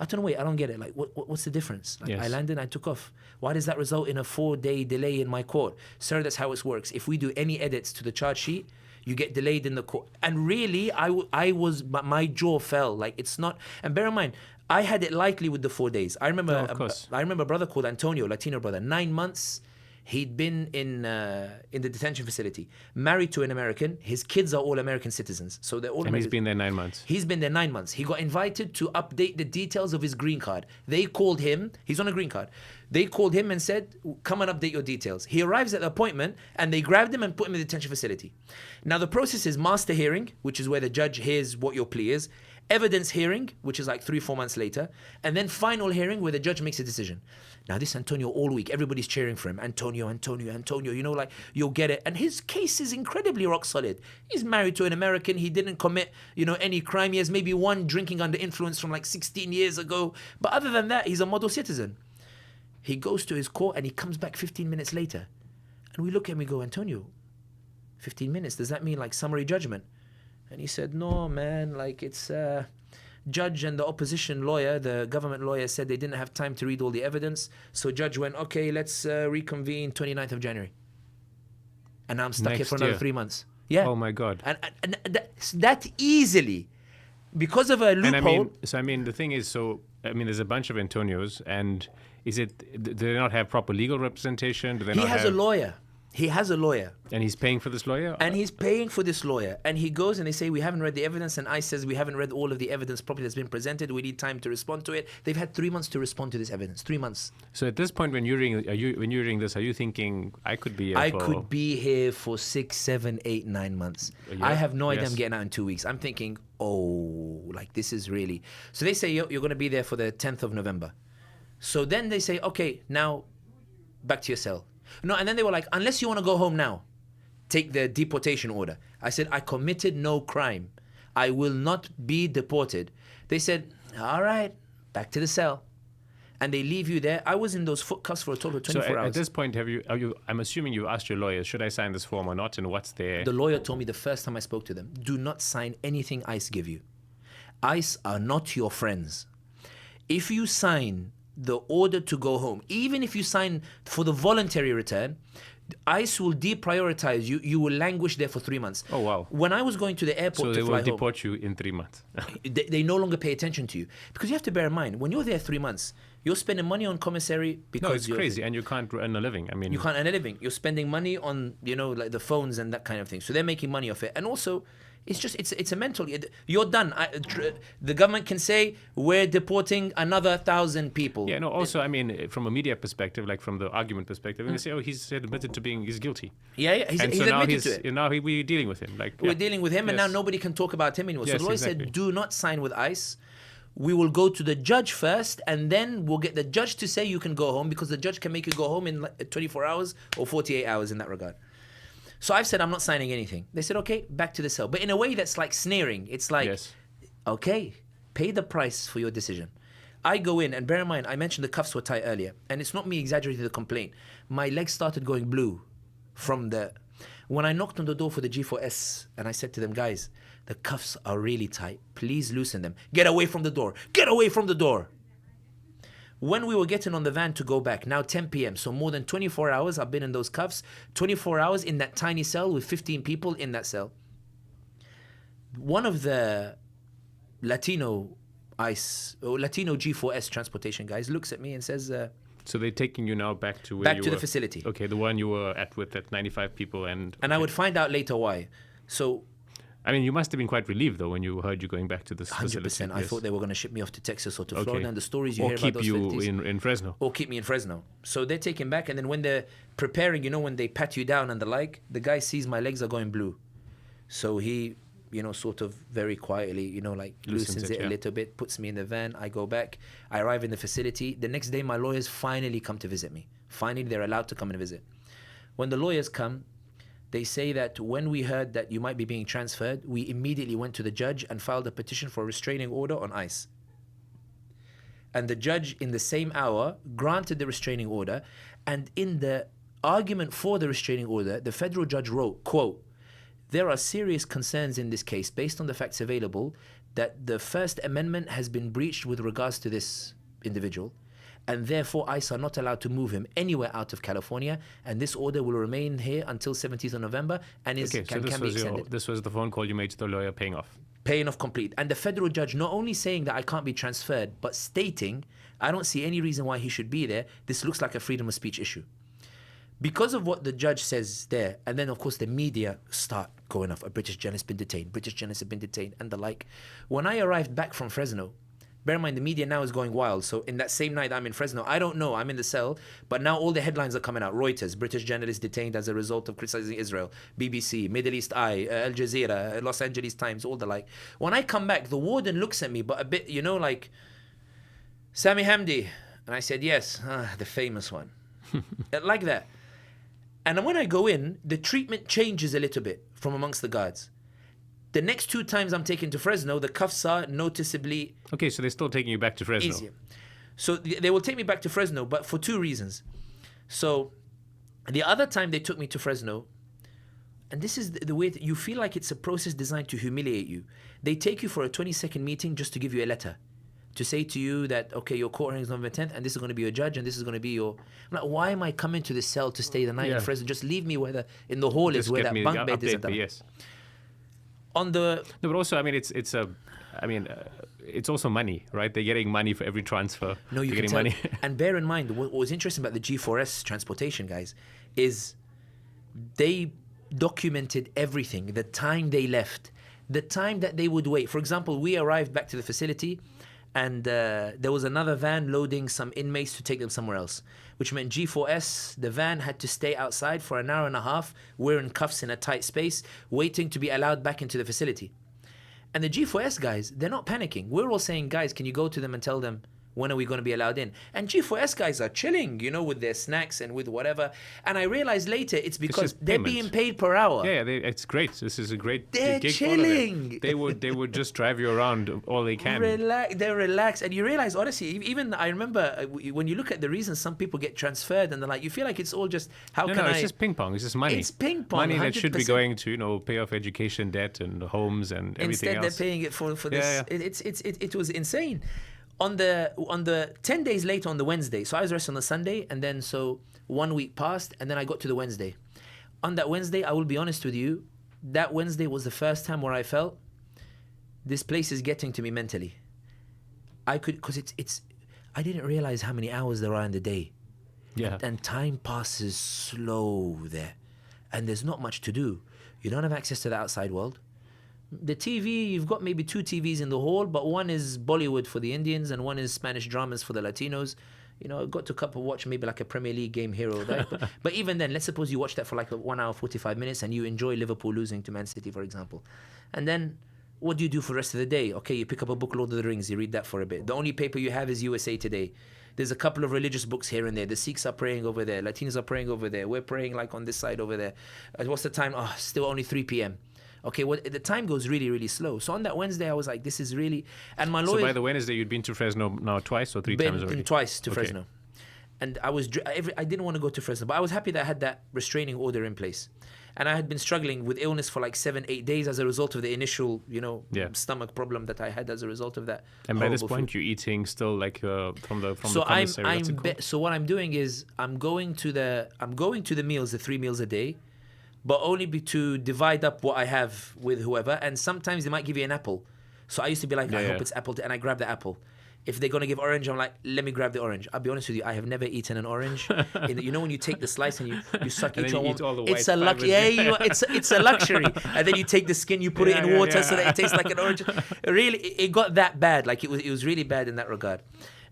I don't know, wait, I don't get it. Like, what's the difference? Like, I landed, I took off. Why does that result in a 4-day delay in my court? Sir, that's how it works. If we do any edits to the charge sheet, you get delayed in the court. And really, my jaw fell. Like, it's not, and bear in mind, I had it lightly with the 4 days. I remember, I remember a brother called Antonio, Latino brother, 9 months. He'd been in the detention facility, married to an American. His kids are all American citizens, so they're all. And he's been there 9 months. He's been there 9 months. He got invited to update the details of his green card. They called him. He's on a green card. They called him and said, "Come and update your details." He arrives at the appointment, and they grabbed him and put him in the detention facility. Now the process is master hearing, which is where the judge hears what your plea is. Evidence hearing, which is like 3-4 months later, and then final hearing where the judge makes a decision. Now this Antonio, all week, everybody's cheering for him. Antonio, you know, like, you'll get it. And his case is incredibly rock solid. He's married to an American. He didn't commit, any crime. He has maybe one drinking under influence from like 16 years ago. But other than that, he's a model citizen. He goes to his court and he comes back 15 minutes later. And we look at him and we go, Antonio, 15 minutes, does that mean like summary judgment? And he said, no, man, like it's judge and the opposition lawyer, the government lawyer, said they didn't have time to read all the evidence. So judge went, okay, let's reconvene 29th of January. And now I'm stuck here for another 3 months. Yeah. Oh, my God. And that easily, because of a loophole. And the thing is, there's a bunch of Antonios, and do they not have proper legal representation? Do they not have... a lawyer. He has a lawyer. And he's paying for this lawyer? And he's paying for this lawyer. And he goes and they say, we haven't read the evidence. And ICE says, we haven't read all of the evidence properly that's been presented. We need time to respond to it. They've had 3 months to respond to this evidence. 3 months. So at this point, when you're reading this, are you thinking, I could be here could be here for 6, 7, 8, 9 months. Yeah. I have no idea I'm getting out in 2 weeks. I'm thinking, like this is really... So they say, you're going to be there for the 10th of November. So then they say, okay, now back to your cell. No, and then they were like, unless you want to go home now, take the deportation order. I said, I committed no crime. I will not be deported. They said, all right, back to the cell. And they leave you there. I was in those foot cuffs for a total of 24 hours. At this point, I'm assuming you asked your lawyers, should I sign this form or not, and what's there? The lawyer told me the first time I spoke to them, do not sign anything ICE give you. ICE are not your friends. If you sign the order to go home, even if you sign for the voluntary return, ICE will deprioritize you. You will languish there for 3 months. Oh, wow. When I was going to the airport to fly home... So they will deport you in 3 months. they no longer pay attention to you. Because you have to bear in mind, when you're there 3 months, you're spending money on commissary because... No, it's crazy, and you can't earn a living. You can't earn a living. You're spending money on, like the phones and that kind of thing. So they're making money off it. And also... It's a mental... You're done. The government can say, we're deporting another 1,000 people. Yeah, no, also, from a media perspective, like from the argument perspective, they say, he's admitted to he's guilty. Yeah, he's admitted to it. Now we're dealing with him. We're dealing with him, and now nobody can talk about him anymore. So the lawyer said, do not sign with ICE. We will go to the judge first, and then we'll get the judge to say you can go home, because the judge can make you go home in 24 hours or 48 hours in that regard. So I've said, I'm not signing anything. They said, okay, back to the cell. But in a way that's like sneering. It's like, okay, pay the price for your decision. I go in, and bear in mind, I mentioned the cuffs were tight earlier. And it's not me exaggerating the complaint. My legs started going blue from when I knocked on the door for the G4S, and I said to them, guys, the cuffs are really tight. Please loosen them. Get away from the door. Get away from the door. When we were getting on the van to go back, now 10 p.m., so more than 24 hours I've been in those cuffs, 24 hours in that tiny cell with 15 people in that cell. One of the Latino G4S transportation guys looks at me and says... so they're taking you now back to where back to the facility. Okay, the one you were at with that 95 people and... And I would find out later why. So... you must have been quite relieved, though, when you heard you going back to this 100%. Facility. I thought they were going to ship me off to Texas or to Florida, and the stories you hear about those... Or keep you in Fresno. Or keep me in Fresno. So they're taken back, and then when they're preparing, when they pat you down and the like, the guy sees my legs are going blue. So he, sort of very quietly, loosens it a little bit, puts me in the van, I go back, I arrive in the facility. The next day, my lawyers finally come to visit me. Finally, they're allowed to come and visit. When the lawyers come, They say that when we heard that you might be being transferred, we immediately went to the judge and filed a petition for a restraining order on ICE. And the judge, in the same hour, granted the restraining order. And in the argument for the restraining order, the federal judge wrote, quote, "There are serious concerns in this case based on the facts available that the First Amendment has been breached with regards to this individual, and therefore ICE are not allowed to move him anywhere out of California, and this order will remain here until 17th of November and can be extended." This was the phone call you made to the lawyer paying off. Paying off complete. And the federal judge not only saying that I can't be transferred, but stating, I don't see any reason why he should be there. This looks like a freedom of speech issue. Because of what the judge says there, and then of course the media start going off, a British journalist been detained, British journalists have been detained, and the like. When I arrived back from Fresno, bear in mind the media now is going wild, so in that same night I'm in Fresno, I don't know, I'm in the cell, but now all the headlines are coming out. Reuters, British journalist detained as a result of criticizing Israel. BBC, Middle East Eye, Al Jazeera, Los Angeles Times, all the like. When I come back, the warden looks at me, but a bit, like, "Sami Hamdi." And I said, "Yes." The famous one. Like that. And when I go in, the treatment changes a little bit from amongst the guards. The next 2 times I'm taken to Fresno, the cuffs are noticeably... Okay, so they're still taking you back to Fresno. Easier. So they will take me back to Fresno, but for 2 reasons. So the other time they took me to Fresno, and this is the way that you feel like it's a process designed to humiliate you. They take you for a 20-second meeting just to give you a letter, to say to you that, okay, your court hearing is November 10th, and this is going to be your judge, and this is going to be your... I'm like, why am I coming to this cell to stay the night in Fresno? Just leave me in the hall is where that bunk bed is. Yes. On the... No, but also, I mean, it's also money, right? They're getting money for every transfer. No, you They're can getting tell. money. And bear in mind, what was interesting about the G4S transportation, guys, is they documented everything, the time they left, the time that they would wait. For example, we arrived back to the facility, and there was another van loading some inmates to take them somewhere else, which meant G4S, the van had to stay outside for an hour and a half, wearing cuffs in a tight space, waiting to be allowed back into the facility. And the G4S guys, they're not panicking. We're all saying, guys, can you go to them and tell them, when are we going to be allowed in? And G4S guys are chilling, with their snacks and with whatever. And I realized later it's because they're being paid per hour. Yeah, it's great. This is a great they're gig chilling. They would just drive you around all they can. They're relaxed. And you realize, honestly, even I remember when you look at the reasons some people get transferred and they're like, you feel like it's all just, it's just ping pong. It's just money. It's ping pong. Money 100%. that should be going to, pay off education debt and homes and everything else. Instead, they're paying it for this. Yeah. It was insane. On the 10 days later, on the Wednesday, so I was arrested on the Sunday, and then so 1 week passed, and then I got to the Wednesday. On that Wednesday, I will be honest with you, that Wednesday was the first time where I felt this place is getting to me mentally. Because I didn't realize how many hours there are in the day. Yeah. And time passes slow there, and there's not much to do. You don't have access to the outside world. The TV, you've got maybe 2 TVs in the hall, but one is Bollywood for the Indians and one is Spanish dramas for the Latinos. I got to watch maybe like a Premier League game here or there. But even then, let's suppose you watch that for like 1 hour, 45 minutes and you enjoy Liverpool losing to Man City, for example. And then what do you do for the rest of the day? Okay, you pick up a book, Lord of the Rings, you read that for a bit. The only paper you have is USA Today. There's a couple of religious books here and there. The Sikhs are praying over there. Latinos are praying over there. We're praying like on this side over there. What's the time? Still only 3 p.m. Okay, the time goes really, really slow. So on that Wednesday, I was like, this is really... And my lawyer... So by the Wednesday, you'd been to Fresno now twice or 3 times already? Been twice to Fresno. And I didn't want to go to Fresno, but I was happy that I had that restraining order in place. And I had been struggling with illness for like 7-8 days as a result of the initial, stomach problem that I had as a result of that. And by this point, you're eating still like from the commissary. So what I'm doing is I'm going to the meals, the 3 meals a day, but only to divide up what I have with whoever. And sometimes they might give you an apple. So I used to be like, I hope it's apple, and I grab the apple. If they're going to give orange, I'm like, let me grab the orange. I'll be honest with you, I have never eaten an orange. When you take the slice and you suck each one, it's a luxury. It's a luxury. And then you take the skin, you put it in water so that it tastes like an orange. Really, it got that bad. Like it was really bad in that regard.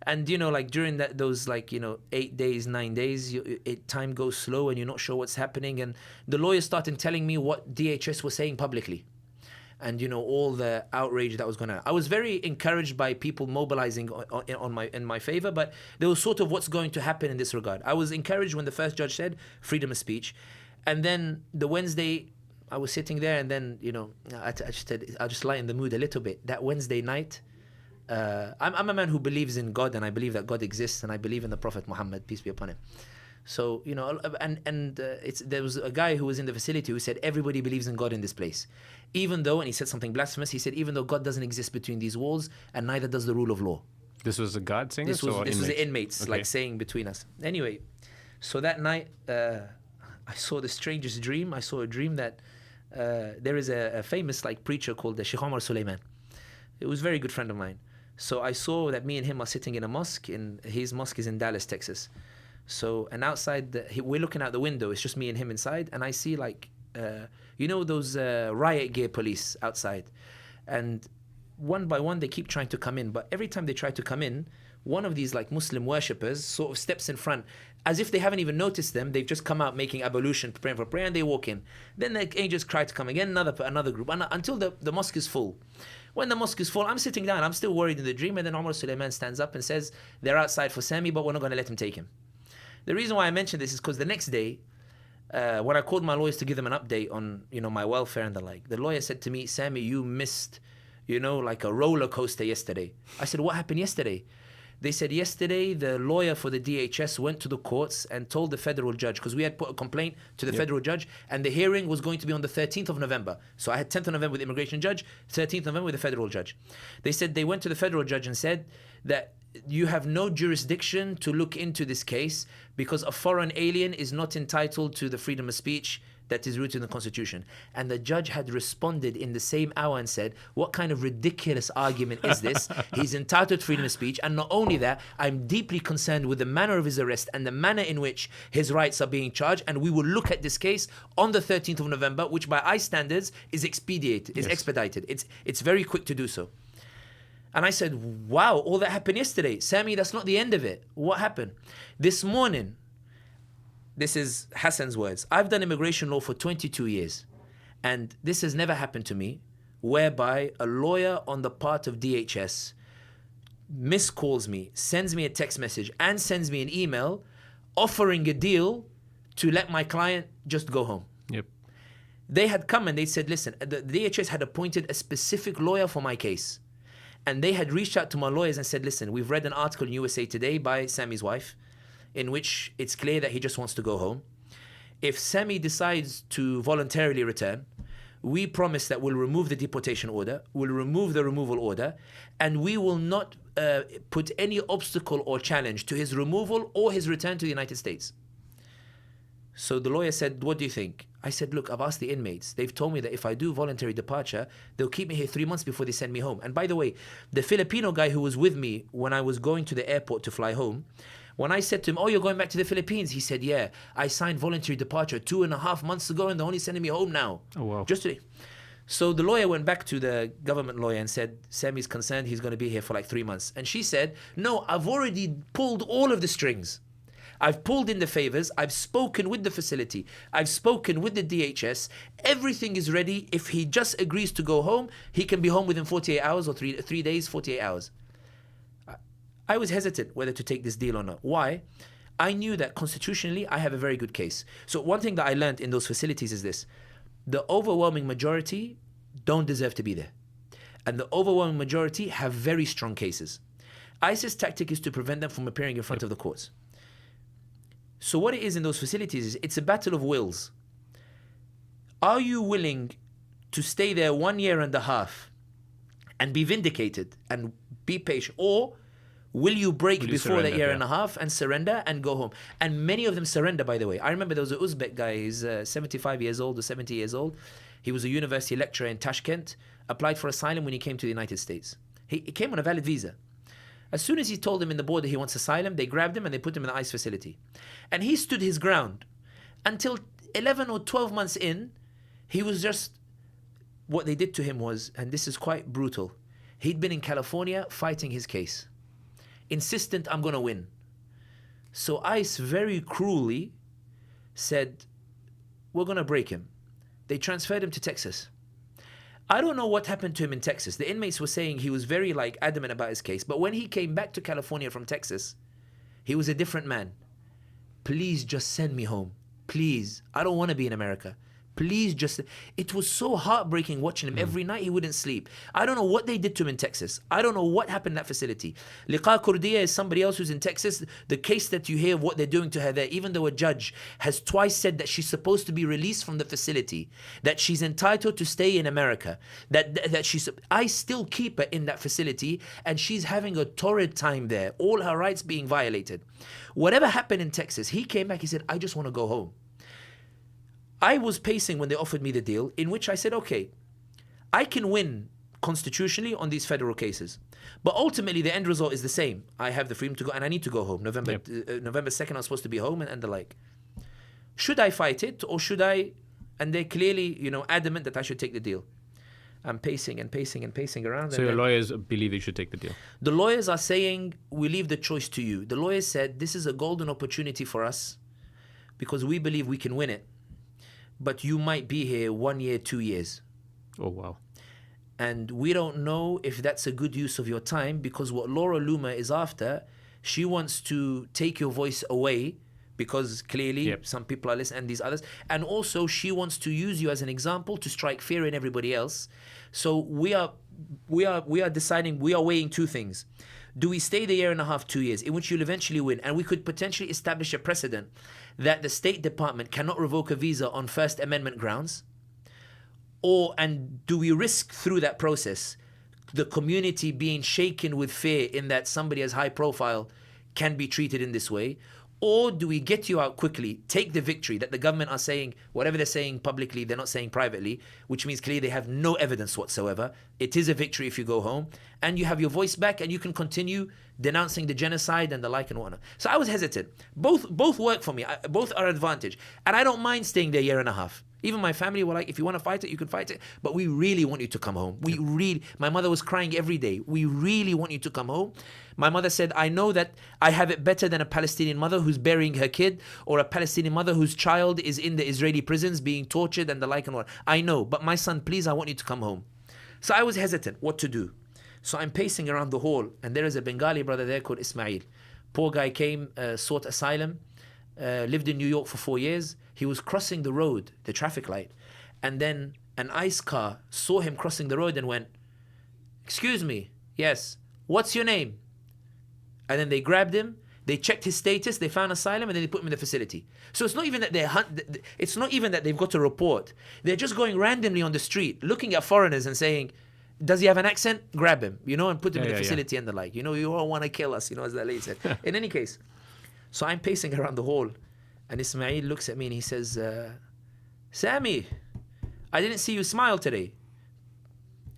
And during those 8 days, 9 days, time goes slow and you're not sure what's happening. And the lawyers started telling me what DHS was saying publicly, and all the outrage that was going on. I was very encouraged by people mobilizing in my favor, but there was sort of what's going to happen in this regard. I was encouraged when the first judge said freedom of speech, And then the Wednesday, I was sitting there, and then, you know, I just said, I'll just lighten the mood a little bit. That Wednesday night, I'm a man who believes in God, and I believe that God exists, and I believe in the Prophet Muhammad, peace be upon him. So, you know, there was a guy who was in the facility who said, everybody believes in God in this place. Even though, and he said something blasphemous, he said, even though God doesn't exist between these walls, and neither does the rule of law. This was a guard saying this? Was the inmates, okay. like saying between us. Anyway, so that night, I saw the strangest dream. I saw a dream that there is a famous like preacher called the Sheikh Omar Suleiman. It was a very good friend of mine. So I saw that me and him are sitting in a mosque. His mosque is in Dallas, Texas. So, and outside, we're looking out the window. It's just me and him inside. And I see like, you know, those riot gear police outside. And one by one, they keep trying to come in. But every time they try to come in, one of these like Muslim worshippers sort of steps in front, as if they haven't even noticed them. They've just come out making ablution, preparing for prayer, and they walk in. Then the angels cry to come again, another group, until the mosque is full. When the mosque is full, I'm sitting down. I'm still worried in the dream. And then Omar Suleiman stands up and says, they're outside for Sami, but we're not going to let him take him. The reason why I mention this is because the next day, when I called my lawyers to give them an update on, you know, my welfare and the like, the lawyer said to me, Sami, you missed, you know, like a roller coaster yesterday. I said, what happened yesterday? They said yesterday the lawyer for the DHS went to the courts and told the federal judge, because we had put a complaint to the federal judge, and the hearing was going to be on the 13th of November. So I had 10th of November with the immigration judge, 13th of November with the federal judge. They said they went to the federal judge and said that you have no jurisdiction to look into this case because a foreign alien is not entitled to the freedom of speech that is rooted in the Constitution. And the judge had responded in the same hour and said, what kind of ridiculous argument is this? He's entitled to freedom of speech. And not only that, I'm deeply concerned with the manner of his arrest and the manner in which his rights are being charged. And we will look at this case on the 13th of November, which by ICE standards is expedited. It's very quick to do so. And I said, wow, all that happened yesterday. Sami, that's not the end of it. What happened? This morning, this is Hassan's words, I've done immigration law for 22 years. And this has never happened to me, whereby a lawyer on the part of DHS miscalls me, sends me a text message, and sends me an email offering a deal to let my client just go home. Yep. They had come and they said, listen, the DHS had appointed a specific lawyer for my case. And they had reached out to my lawyers and said, listen, we've read an article in USA Today by Sami's wife, in which it's clear that he just wants to go home. If Sami decides to voluntarily return, we promise that we'll remove the deportation order, we'll remove the removal order, and we will not put any obstacle or challenge to his removal or his return to the United States. So the lawyer said, what do you think? I said, look, I've asked the inmates. They've told me that if I do voluntary departure, they'll keep me here 3 months before they send me home. And by the way, the Filipino guy who was with me when I was going to the airport to fly home, when I said to him, oh, you're going back to the Philippines? He said, yeah, I signed voluntary departure 2.5 months ago and they're only sending me home now. Oh, wow. Just today. So the lawyer went back to the government lawyer and said, Sami's concerned, he's going to be here for like 3 months. And she said, no, I've already pulled all of the strings. I've pulled in the favors. I've spoken with the facility. I've spoken with the DHS. Everything is ready. If he just agrees to go home, he can be home within 48 hours or 3 days, 48 hours. I was hesitant whether to take this deal or not. Why? I knew that constitutionally I have a very good case. So one thing that I learned in those facilities is this. The overwhelming majority don't deserve to be there. And the overwhelming majority have very strong cases. ISIS tactic is to prevent them from appearing in front of the courts. So what it is in those facilities is it's a battle of wills. Are you willing to stay there 1.5 years and be vindicated and be patient? Or will you break before that 1.5 years and surrender and go home? And many of them surrender, by the way. I remember there was an Uzbek guy, he's 75 years old or 70 years old. He was a university lecturer in Tashkent, applied for asylum when he came to the United States. He came on a valid visa. As soon as he told them in the border he wants asylum, they grabbed him and they put him in the ICE facility. And he stood his ground. Until 11 or 12 months in, he was just, what they did to him was, and this is quite brutal, he'd been in California fighting his case. Insistent, I'm going to win. So ICE very cruelly said, we're going to break him. They transferred him to Texas. I don't know what happened to him in Texas. The inmates were saying he was very adamant about his case. But when he came back to California from Texas, he was a different man. Please just send me home. please, I don't want to be in America. Please just, it was so heartbreaking watching him. Every night he wouldn't sleep. I don't know what they did to him in Texas. I don't know what happened in that facility. Liqa Kurdiya is somebody else who's in Texas. The case that you hear of what they're doing to her there, even though a judge has twice said that she's supposed to be released from the facility, that she's entitled to stay in America, I still keep her in that facility and she's having a torrid time there. All her rights being violated. Whatever happened in Texas, he came back, he said, I just want to go home. I was pacing when they offered me the deal, in which I said, okay, I can win constitutionally on these federal cases, but ultimately the end result is the same. I have the freedom to go, and I need to go home. November 2nd, I'm supposed to be home, and the like. Should I fight it, or should I? And they're clearly, adamant that I should take the deal. I'm pacing and pacing and pacing around. So your lawyers believe you should take the deal? The lawyers are saying, we leave the choice to you. The lawyers said, this is a golden opportunity for us because we believe we can win it. But you might be here 1 year, 2 years. Oh, wow. And we don't know if that's a good use of your time, because what Laura Loomer is after, she wants to take your voice away, because clearly some people are listening, and these others. And also she wants to use you as an example to strike fear in everybody else. So we are deciding, we are weighing two things. Do we stay the 1.5 years, 2 years, in which you'll eventually win, and we could potentially establish a precedent that the State Department cannot revoke a visa on First Amendment grounds? And do we risk through that process the community being shaken with fear in that somebody as high profile can be treated in this way? Or do we get you out quickly, take the victory that the government are saying, whatever they're saying publicly, they're not saying privately, which means clearly they have no evidence whatsoever. It is a victory if you go home, and you have your voice back, and you can continue denouncing the genocide and the like and whatnot. So I was hesitant. Both work for me. Both are advantage. And I don't mind staying there 1.5 years. Even my family were like, if you want to fight it, you can fight it. But we really want you to come home. My mother was crying every day. We really want you to come home. My mother said, I know that I have it better than a Palestinian mother who's burying her kid, or a Palestinian mother whose child is in the Israeli prisons being tortured and the like and what. I know, but my son, please, I want you to come home. So I was hesitant what to do. So I'm pacing around the hall, and there is a Bengali brother there called Ismail. Poor guy came, sought asylum, lived in New York for 4 years. He was crossing the road, the traffic light, and then an ICE car saw him crossing the road and went, excuse me, yes, what's your name? And then they grabbed him, they checked his status, they found asylum, and then they put him in the facility. So it's not even that it's not even that they've got a report. They're just going randomly on the street, looking at foreigners and saying, does he have an accent? Grab him, and put him in the facility and the like. You all want to kill us, as that lady said. In any case, so I'm pacing around the hall, and Ismail looks at me and he says, Sami, I didn't see you smile today.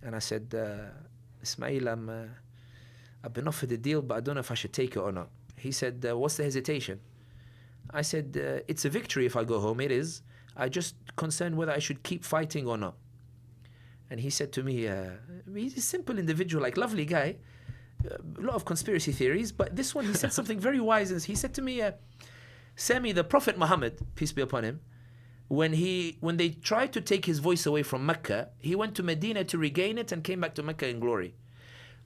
And I said, Ismail, I've been offered a deal, but I don't know if I should take it or not. He said, what's the hesitation? I said, it's a victory if I go home. It is. I just concerned whether I should keep fighting or not. And he said to me, he's a simple individual, like lovely guy, a lot of conspiracy theories, but this one, he said something very wise. He said to me, Sami, the Prophet Muhammad, peace be upon him, when they tried to take his voice away from Mecca, he went to Medina to regain it and came back to Mecca in glory.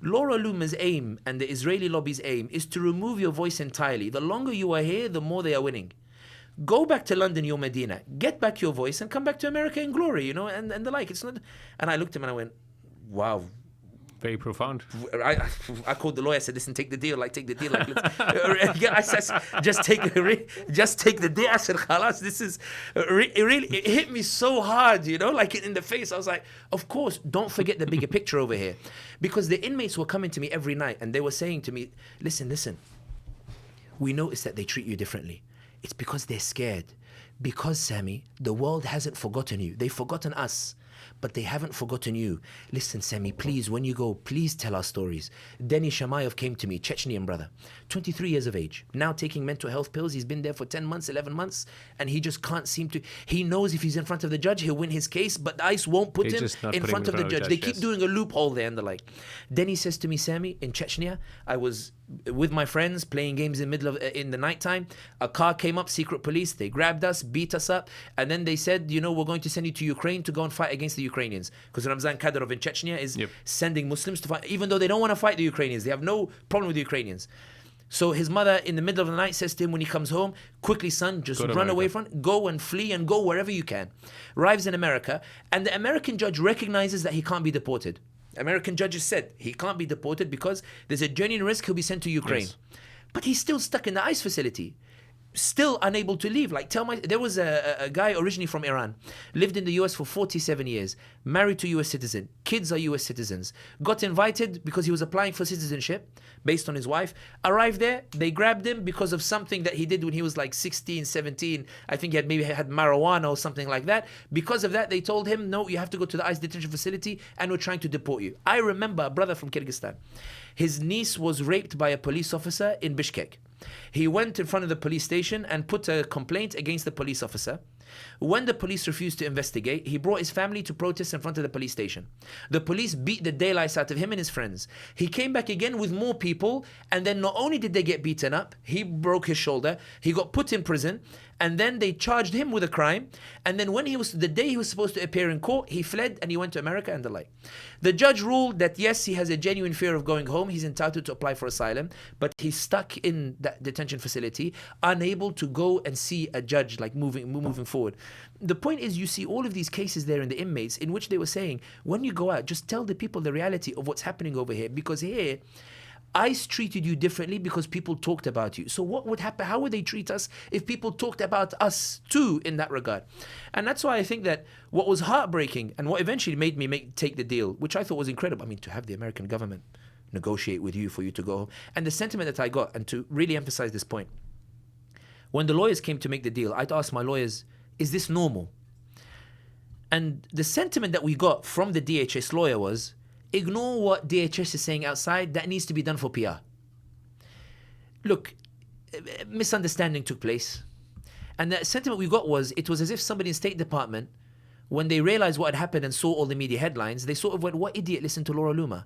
Laura Loomer's aim and the Israeli lobby's aim is to remove your voice entirely. The longer you are here, the more they are winning. Go back to London, your Medina, get back your voice and come back to America in glory, and the like. It's not. And I looked at him and I went, wow. Very profound. I called the lawyer. I said, "Listen, take the deal. Take the deal. I said, just take the deal." I said, "Khalas, this is really." It hit me so hard, like in the face. I was like, "Of course, don't forget the bigger picture over here," because the inmates were coming to me every night and they were saying to me, "Listen. We notice that they treat you differently. It's because they're scared. Because, Sami, the world hasn't forgotten you. They've forgotten us, but they haven't forgotten you. Listen, Sami, please, when you go, please tell our stories." Denny Shamayov came to me, Chechnyan brother, 23 years of age, now taking mental health pills. He's been there for 10 months, 11 months, and he just can't seem to. He knows if he's in front of the judge, he'll win his case, but ICE won't put him in front of the judge. They keep doing a loophole there and the like. Denny says to me, Sami, in Chechnya, I was with my friends playing games in the nighttime. A car came up, secret police. They grabbed us, beat us up, and then they said, we're going to send you to Ukraine to go and fight against the Ukrainians, because Ramzan Kadyrov in Chechnya is sending Muslims to fight, even though they don't want to fight the Ukrainians. They have no problem with the Ukrainians. So his mother in the middle of the night says to him when he comes home, quickly son, just run away from it, go and flee and go wherever you can. Arrives in America, and the American judge recognizes that he can't be deported. American judges said he can't be deported because there's a genuine risk he'll be sent to Ukraine. Yes. But he's still stuck in the ICE facility, still unable to leave. Like, there was a guy originally from Iran, lived in the US for 47 years, married to a US citizen, kids are US citizens, got invited because he was applying for citizenship based on his wife, arrived there, they grabbed him because of something that he did when he was like 16, 17, I think he had maybe had marijuana or something like that. Because of that, they told him, no, you have to go to the ICE detention facility and we're trying to deport you. I remember a brother from Kyrgyzstan. His niece was raped by a police officer in Bishkek. He went in front of the police station and put a complaint against the police officer. When the police refused to investigate, he brought his family to protest in front of the police station. The police beat the daylights out of him and his friends. He came back again with more people, and then not only did they get beaten up, he broke his shoulder, he got put in prison, and then they charged him with a crime. And then when the day he was supposed to appear in court, he fled and he went to America and the like. The judge ruled that yes, he has a genuine fear of going home, he's entitled to apply for asylum, but he's stuck in that detention facility, unable to go and see a judge, like moving forward. The point is, you see all of these cases there in the Inmates in which they were saying, when you go out, just tell the people the reality of what's happening over here, because here ICE treated you differently because people talked about you. So what would happen? How would they treat us if people talked about us too in that regard? And that's why I think that what was heartbreaking and what eventually made me take the deal, which I thought was incredible. I mean, to have the American government negotiate with you for you to go home. And the sentiment that I got, and to really emphasize this point, when the lawyers came to make the deal, I'd ask my lawyers, is this normal? And the sentiment that we got from the DHS lawyer was, ignore what DHS is saying outside, that needs to be done for PR. Look, misunderstanding took place. And the sentiment we got was, it was as if somebody in State Department, when they realized what had happened and saw all the media headlines, they sort of went, what idiot listened to Laura Loomer?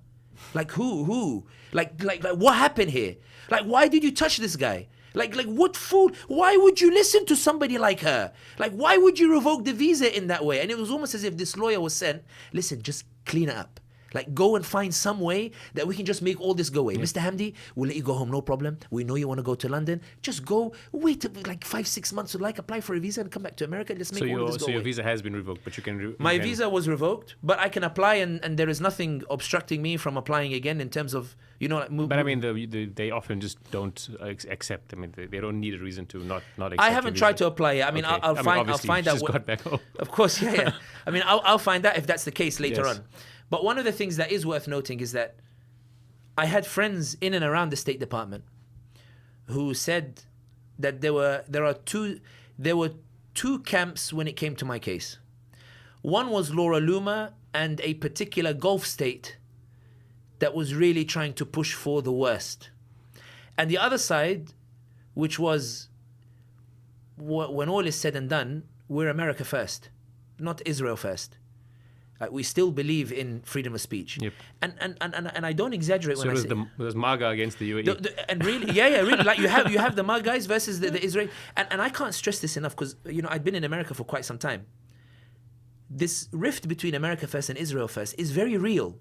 Like who? Like what happened here? Like, why did you touch this guy? Like what fool? Why would you listen to somebody like her? Like, why would you revoke the visa in that way? And it was almost as if this lawyer was sent, listen, just clean it up. Like, go and find some way that we can just make all this go away. Mr. Hamdi, we'll let you go home, no problem. We know you want to go to London. Just go, wait like 5-6 months to apply for a visa and come back to America. Let's make all this go away. So your visa has been revoked, but you can... My visa was revoked, but I can apply and there is nothing obstructing me from applying again in terms of, But I mean, they often just don't accept. I mean, they don't need a reason to not accept. I haven't tried to apply it. I mean, okay. I'll find out. Just got back home. Of course, yeah. I mean, I'll find out if that's the case later on. But one of the things that is worth noting is that I had friends in and around the State Department who said that there were two camps when it came to my case. One was Laura Loomer and a particular Gulf state that was really trying to push for the worst. And the other side, which was, when all is said and done, we're America first, not Israel first. We still believe in freedom of speech. Yep. And I don't exaggerate when I say... So there's MAGA against the UAE. And really, really. Like you have the MAGA guys versus the Israel. And I can't stress this enough because, I've been in America for quite some time. This rift between America first and Israel first is very real.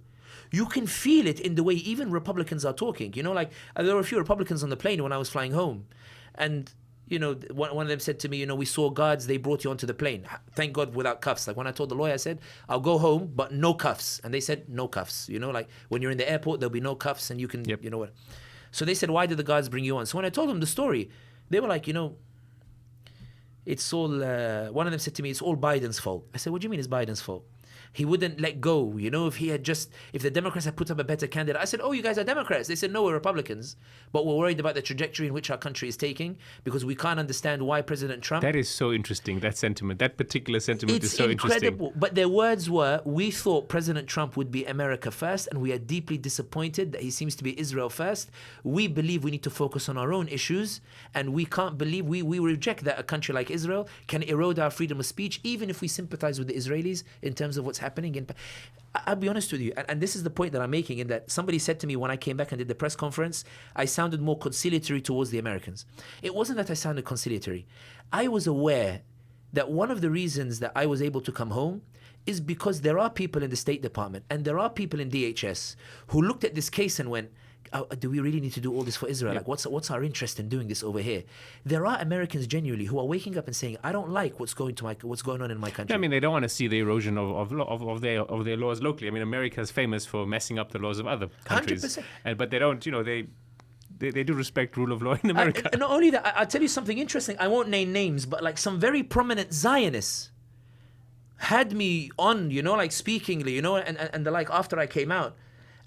You can feel it in the way even Republicans are talking. There were a few Republicans on the plane when I was flying home. And... one of them said to me, we saw guards, they brought you onto the plane. Thank God without cuffs. Like when I told the lawyer, I said, I'll go home, but no cuffs. And they said, no cuffs. Like when you're in the airport, there'll be no cuffs and you can, what. So they said, why did the guards bring you on? So when I told them the story, they were like, it's all, one of them said to me, it's all Biden's fault. I said, what do you mean it's Biden's fault? He wouldn't let go, if the Democrats had put up a better candidate. I said, oh, you guys are Democrats. They said, no, we're Republicans. But we're worried about the trajectory in which our country is taking because we can't understand why President Trump... That is so interesting, that sentiment. That particular sentiment is so incredible. Interesting. But their words were, we thought President Trump would be America first and we are deeply disappointed that he seems to be Israel first. We believe we need to focus on our own issues and we can't believe, we reject that a country like Israel can erode our freedom of speech even if we sympathize with the Israelis in terms of what's happening. I'll be honest with you, and this is the point that I'm making, in that somebody said to me when I came back and did the press conference, I sounded more conciliatory towards the Americans. It wasn't that I sounded conciliatory. I was aware that one of the reasons that I was able to come home is because there are people in the State Department and there are people in DHS who looked at this case and went, do we really need to do all this for Israel? Yeah. Like, what's our interest in doing this over here? There are Americans genuinely who are waking up and saying, I don't like what's going on in my country. Yeah, I mean, they don't want to see the erosion of their laws locally. I mean, America is famous for messing up the laws of other countries, 100%. But they don't. They do respect rule of law in America. Not only that, I'll tell you something interesting. I won't name names, but like some very prominent Zionists had me on, like speakingly, and the like after I came out,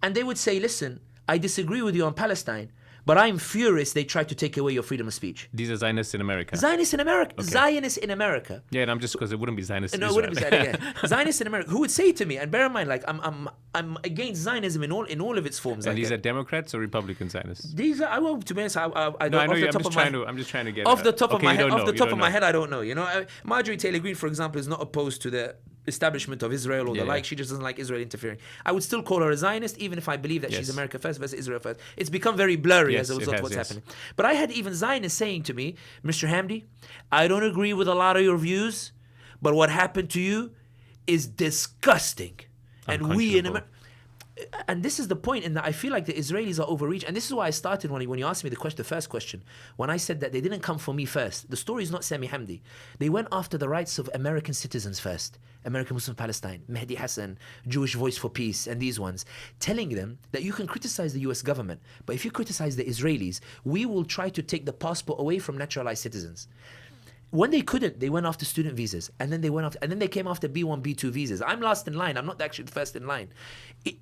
and they would say, listen, I disagree with you on Palestine, but I'm furious they tried to take away your freedom of speech. These are Zionists in America. Zionists in America. Okay. Zionists in America. Yeah, and I'm just because it wouldn't be Zionists in No, it Israel. wouldn't be Zionists. Yeah. Zionists in America who would say to me, and bear in mind, like I'm against Zionism in all of its forms. And like these are Democrats or Republican Zionists? These are, to be honest, I don't. No, I know off you. the top of I'm just trying to get off the top of okay, my you head. don't Off know, the top you of don't my know. head, I don't know. Marjorie Taylor Greene, for example, is not opposed to the establishment of Israel or the like. She just doesn't like Israel interfering. I would still call her a Zionist, even if I believe that she's America first versus Israel first. It's become very blurry as a result of what's happening. But I had even Zionists saying to me, Mr. Hamdi, I don't agree with a lot of your views, but what happened to you is disgusting. And we in America. And this is the point in that I feel like the Israelis are overreached. And this is why I started when you asked me the first question, when I said that they didn't come for me first. The story is not Sami Hamdi. They went after the rights of American citizens first. American Muslim Palestine, Mehdi Hassan, Jewish Voice for Peace, and these ones, telling them that you can criticize the US government, but if you criticize the Israelis, we will try to take the passport away from naturalized citizens. When they couldn't, they went after student visas, and then they came after B1, B2 visas. I'm last in line. I'm not actually the first in line.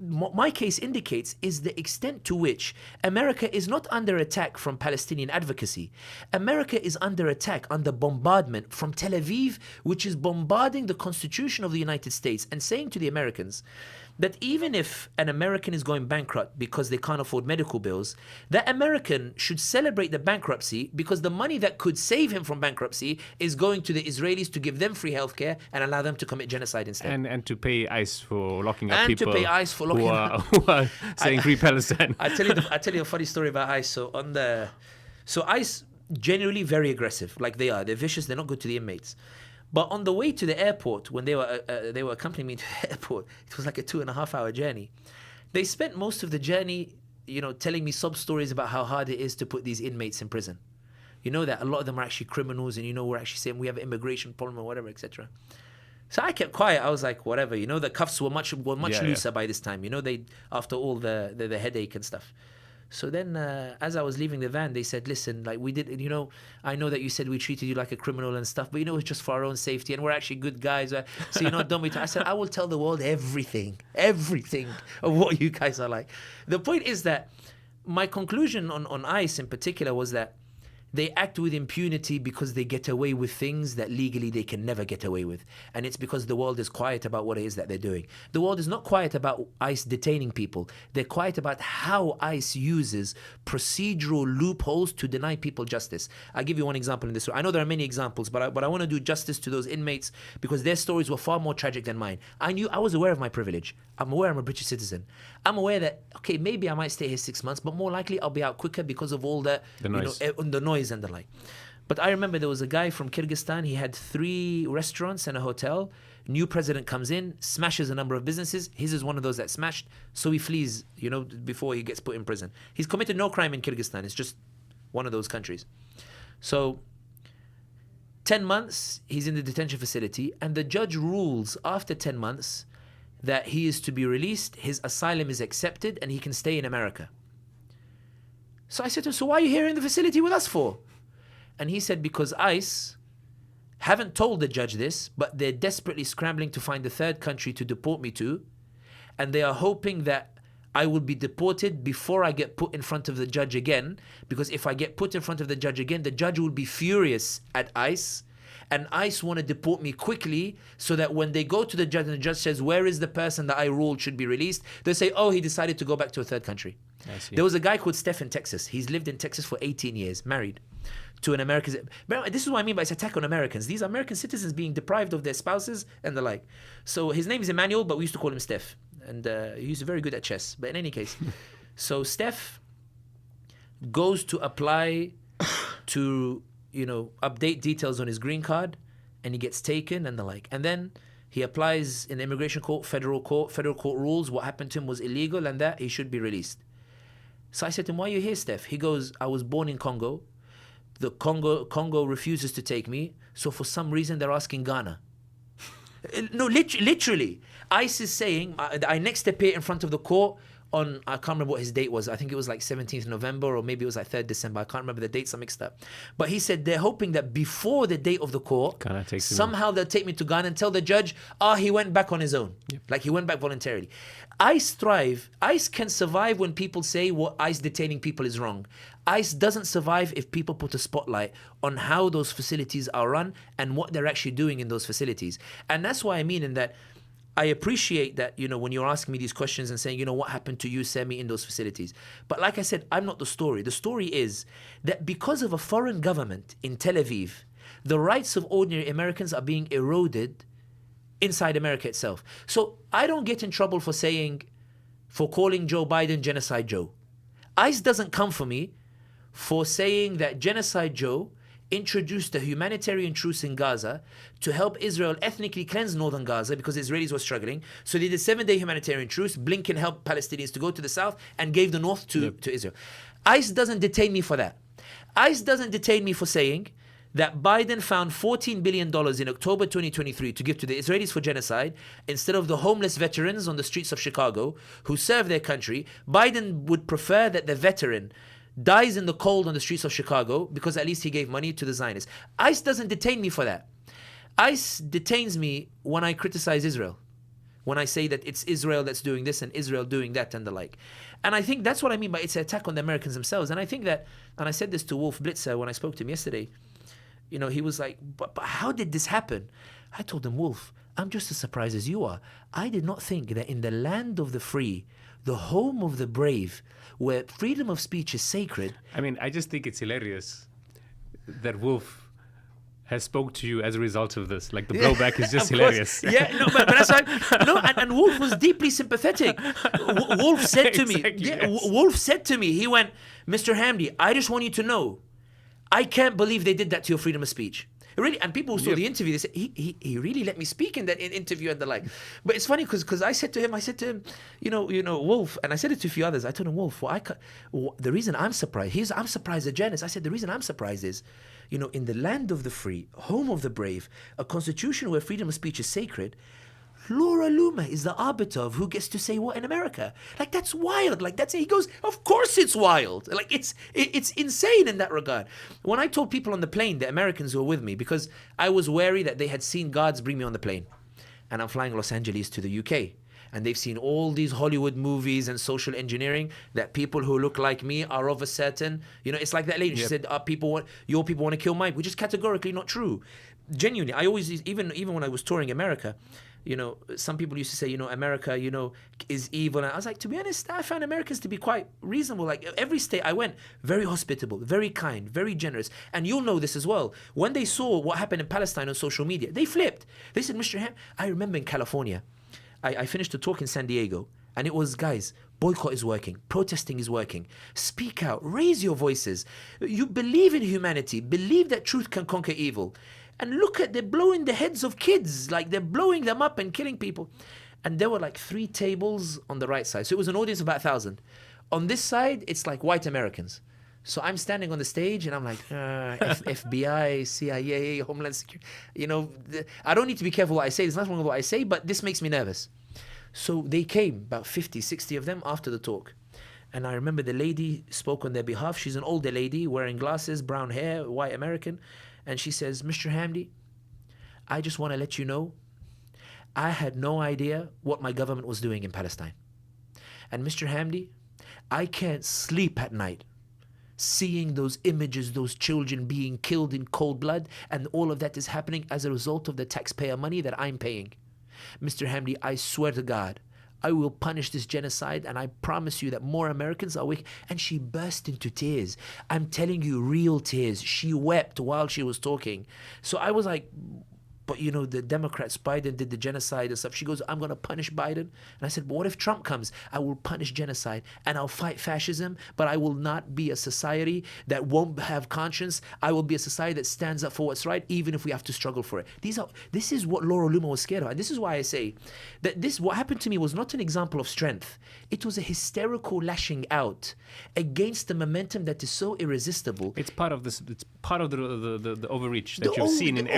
My case indicates is the extent to which America is not under attack from Palestinian advocacy. America is under attack, under bombardment from Tel Aviv, which is bombarding the Constitution of the United States and saying to the Americans that even if an American is going bankrupt because they can't afford medical bills, that American should celebrate the bankruptcy because the money that could save him from bankruptcy is going to the Israelis to give them free healthcare and allow them to commit genocide instead. And to pay ICE for locking up And people to pay ICE for locking up. who are saying free Palestine. I tell you a funny story about ICE. So ICE generally very aggressive, like they are. They're vicious. They're not good to the inmates. But on the way to the airport, when they were accompanying me to the airport, it was like a 2.5 hour journey. They spent most of the journey, telling me sob stories about how hard it is to put these inmates in prison. You know that a lot of them are actually criminals, and we're actually saying we have an immigration problem or whatever, etc. So I kept quiet. I was like, whatever. The cuffs were much looser by this time. They after all the headache and stuff. So then, as I was leaving the van, they said, listen, like we did, I know that you said we treated you like a criminal and stuff, but it's just for our own safety and we're actually good guys. So don't be. I said, I will tell the world everything of what you guys are like. The point is that my conclusion on ICE in particular was that they act with impunity because they get away with things that legally they can never get away with. And it's because the world is quiet about what it is that they're doing. The world is not quiet about ICE detaining people. They're quiet about how ICE uses procedural loopholes to deny people justice. I'll give you one example in this. I know there are many examples, but I want to do justice to those inmates because their stories were far more tragic than mine. I was aware of my privilege. I'm aware I'm a British citizen. I'm aware that, okay, maybe I might stay here 6 months, but more likely I'll be out quicker because of all the noise. The noise and the like. But I remember there was a guy from Kyrgyzstan. He had 3 restaurants and a hotel. New president comes in, smashes a number of businesses. His is one of those that smashed. So he flees, before he gets put in prison. He's committed no crime in Kyrgyzstan. It's just one of those countries. So 10 months, he's in the detention facility. And the judge rules after 10 months that he is to be released, his asylum is accepted, and he can stay in America. So I said to him, so why are you here in the facility with us for? And he said, because ICE haven't told the judge this, but they're desperately scrambling to find a third country to deport me to, and they are hoping that I will be deported before I get put in front of the judge again, because if I get put in front of the judge again, the judge will be furious at ICE, and ICE want to deport me quickly so that when they go to the judge and the judge says, where is the person that I ruled should be released? They say, oh, he decided to go back to a third country. There was a guy called Steph in Texas. He's lived in Texas for 18 years, married to an American. This is what I mean by it's attack on Americans. These are American citizens being deprived of their spouses and the like. So his name is Emmanuel, but we used to call him Steph. And he's very good at chess. But in any case, so Steph goes to apply to update details on his green card, and he gets taken and the like. And then he applies in the immigration court, federal court rules what happened to him was illegal and that he should be released. So I said to him, why are you here, Steph? He goes, I was born in Congo. The Congo refuses to take me. So for some reason, they're asking Ghana. No, literally. ICE is saying, I next appear in front of the court on, I can't remember what his date was. I think it was like 17th November or maybe it was like 3rd December. I can't remember the dates, I'm mixed up. But he said they're hoping that before the date of the court, somehow they'll take me to Ghana and tell the judge, he went back on his own. Yep. Like he went back voluntarily. ICE thrive. ICE can survive when people say what ICE detaining people is wrong. ICE doesn't survive if people put a spotlight on how those facilities are run and what they're actually doing in those facilities. And that's why I mean in that I appreciate that, when you're asking me these questions and saying, what happened to you, Sami, in those facilities. But like I said, I'm not the story. The story is that because of a foreign government in Tel Aviv, the rights of ordinary Americans are being eroded inside America itself. So I don't get in trouble for calling Joe Biden Genocide Joe. ICE doesn't come for me for saying that Genocide Joe introduced a humanitarian truce in Gaza to help Israel ethnically cleanse northern Gaza because the Israelis were struggling. So they did a 7-day humanitarian truce. Blinken helped Palestinians to go to the south and gave the north to Israel. ICE doesn't detain me for that. ICE doesn't detain me for saying that Biden found $14 billion in October 2023 to give to the Israelis for genocide instead of the homeless veterans on the streets of Chicago who serve their country. Biden would prefer that the veteran dies in the cold on the streets of Chicago because at least he gave money to the Zionists. ICE doesn't detain me for that. ICE detains me when I criticize Israel, when I say that it's Israel that's doing this and Israel doing that and the like. And I think that's what I mean by it's an attack on the Americans themselves. And I think that, and I said this to Wolf Blitzer when I spoke to him yesterday, he was like, but how did this happen? I told him, Wolf, I'm just as surprised as you are. I did not think that in the land of the free, the home of the brave, where freedom of speech is sacred. I mean, I just think it's hilarious that Wolf has spoke to you as a result of this. Like the blowback is just hilarious. Yeah, no, but that's right. No, and Wolf was deeply sympathetic. Wolf said to me, Wolf said to me, he went, Mr. Hamdi, I just want you to know, I can't believe they did that to your freedom of speech. Really, and people who saw the interview, they said, he really let me speak in that interview and the like. But it's funny because I said to him, Wolf, and I said it to a few others. I told him, Wolf, the reason I'm surprised, I'm surprised at Janice. I said, the reason I'm surprised is, in the land of the free, home of the brave, a constitution where freedom of speech is sacred, Laura Loomer is the arbiter of who gets to say what in America. Like, that's wild. Like, he goes, of course it's wild. Like, it's insane in that regard. When I told people on the plane, the Americans who were with me, because I was wary that they had seen guards bring me on the plane. And I'm flying Los Angeles to the UK. And they've seen all these Hollywood movies and social engineering that people who look like me are of a certain, it's like that lady. She said, your people want to kill mine, which is categorically not true. Genuinely, I always, even when I was touring America, some people used to say, America, is evil. And I was like, to be honest, I found Americans to be quite reasonable. Like every state I went, very hospitable, very kind, very generous. And you'll know this as well. When they saw what happened in Palestine on social media, they flipped. They said, Mr. Ham, I remember in California, I finished a talk in San Diego, and it was, guys, boycott is working, protesting is working, speak out, raise your voices. You believe in humanity, believe that truth can conquer evil. And look they're blowing the heads of kids, like they're blowing them up and killing people. And there were like 3 tables on the right side. So it was an audience of about 1,000. On this side, it's like white Americans. So I'm standing on the stage and I'm like, FBI, CIA, Homeland Security. I don't need to be careful what I say. There's nothing wrong with what I say, but this makes me nervous. So they came, about 50, 60 of them after the talk. And I remember the lady spoke on their behalf. She's an older lady wearing glasses, brown hair, white American. And she says, Mr. Hamdi, I just want to let you know, I had no idea what my government was doing in Palestine. And Mr. Hamdi, I can't sleep at night seeing those images, those children being killed in cold blood, and all of that is happening as a result of the taxpayer money that I'm paying. Mr. Hamdi, I swear to God, I will punish this genocide, and I promise you that more Americans are awake. And she burst into tears. I'm telling you, real tears. She wept while she was talking. So I was like, but you know, the Democrats, Biden did the genocide and stuff. She goes, I'm going to punish Biden. And I said, but what if Trump comes? I will punish genocide and I'll fight fascism, but I will not be a society that won't have conscience. I will be a society that stands up for what's right, even if we have to struggle for it. This is what Laura Loomer was scared of. And this is why I say that what happened to me was not an example of strength. It was a hysterical lashing out against the momentum that is so irresistible. It's part of this. It's part of the overreach that you've seen in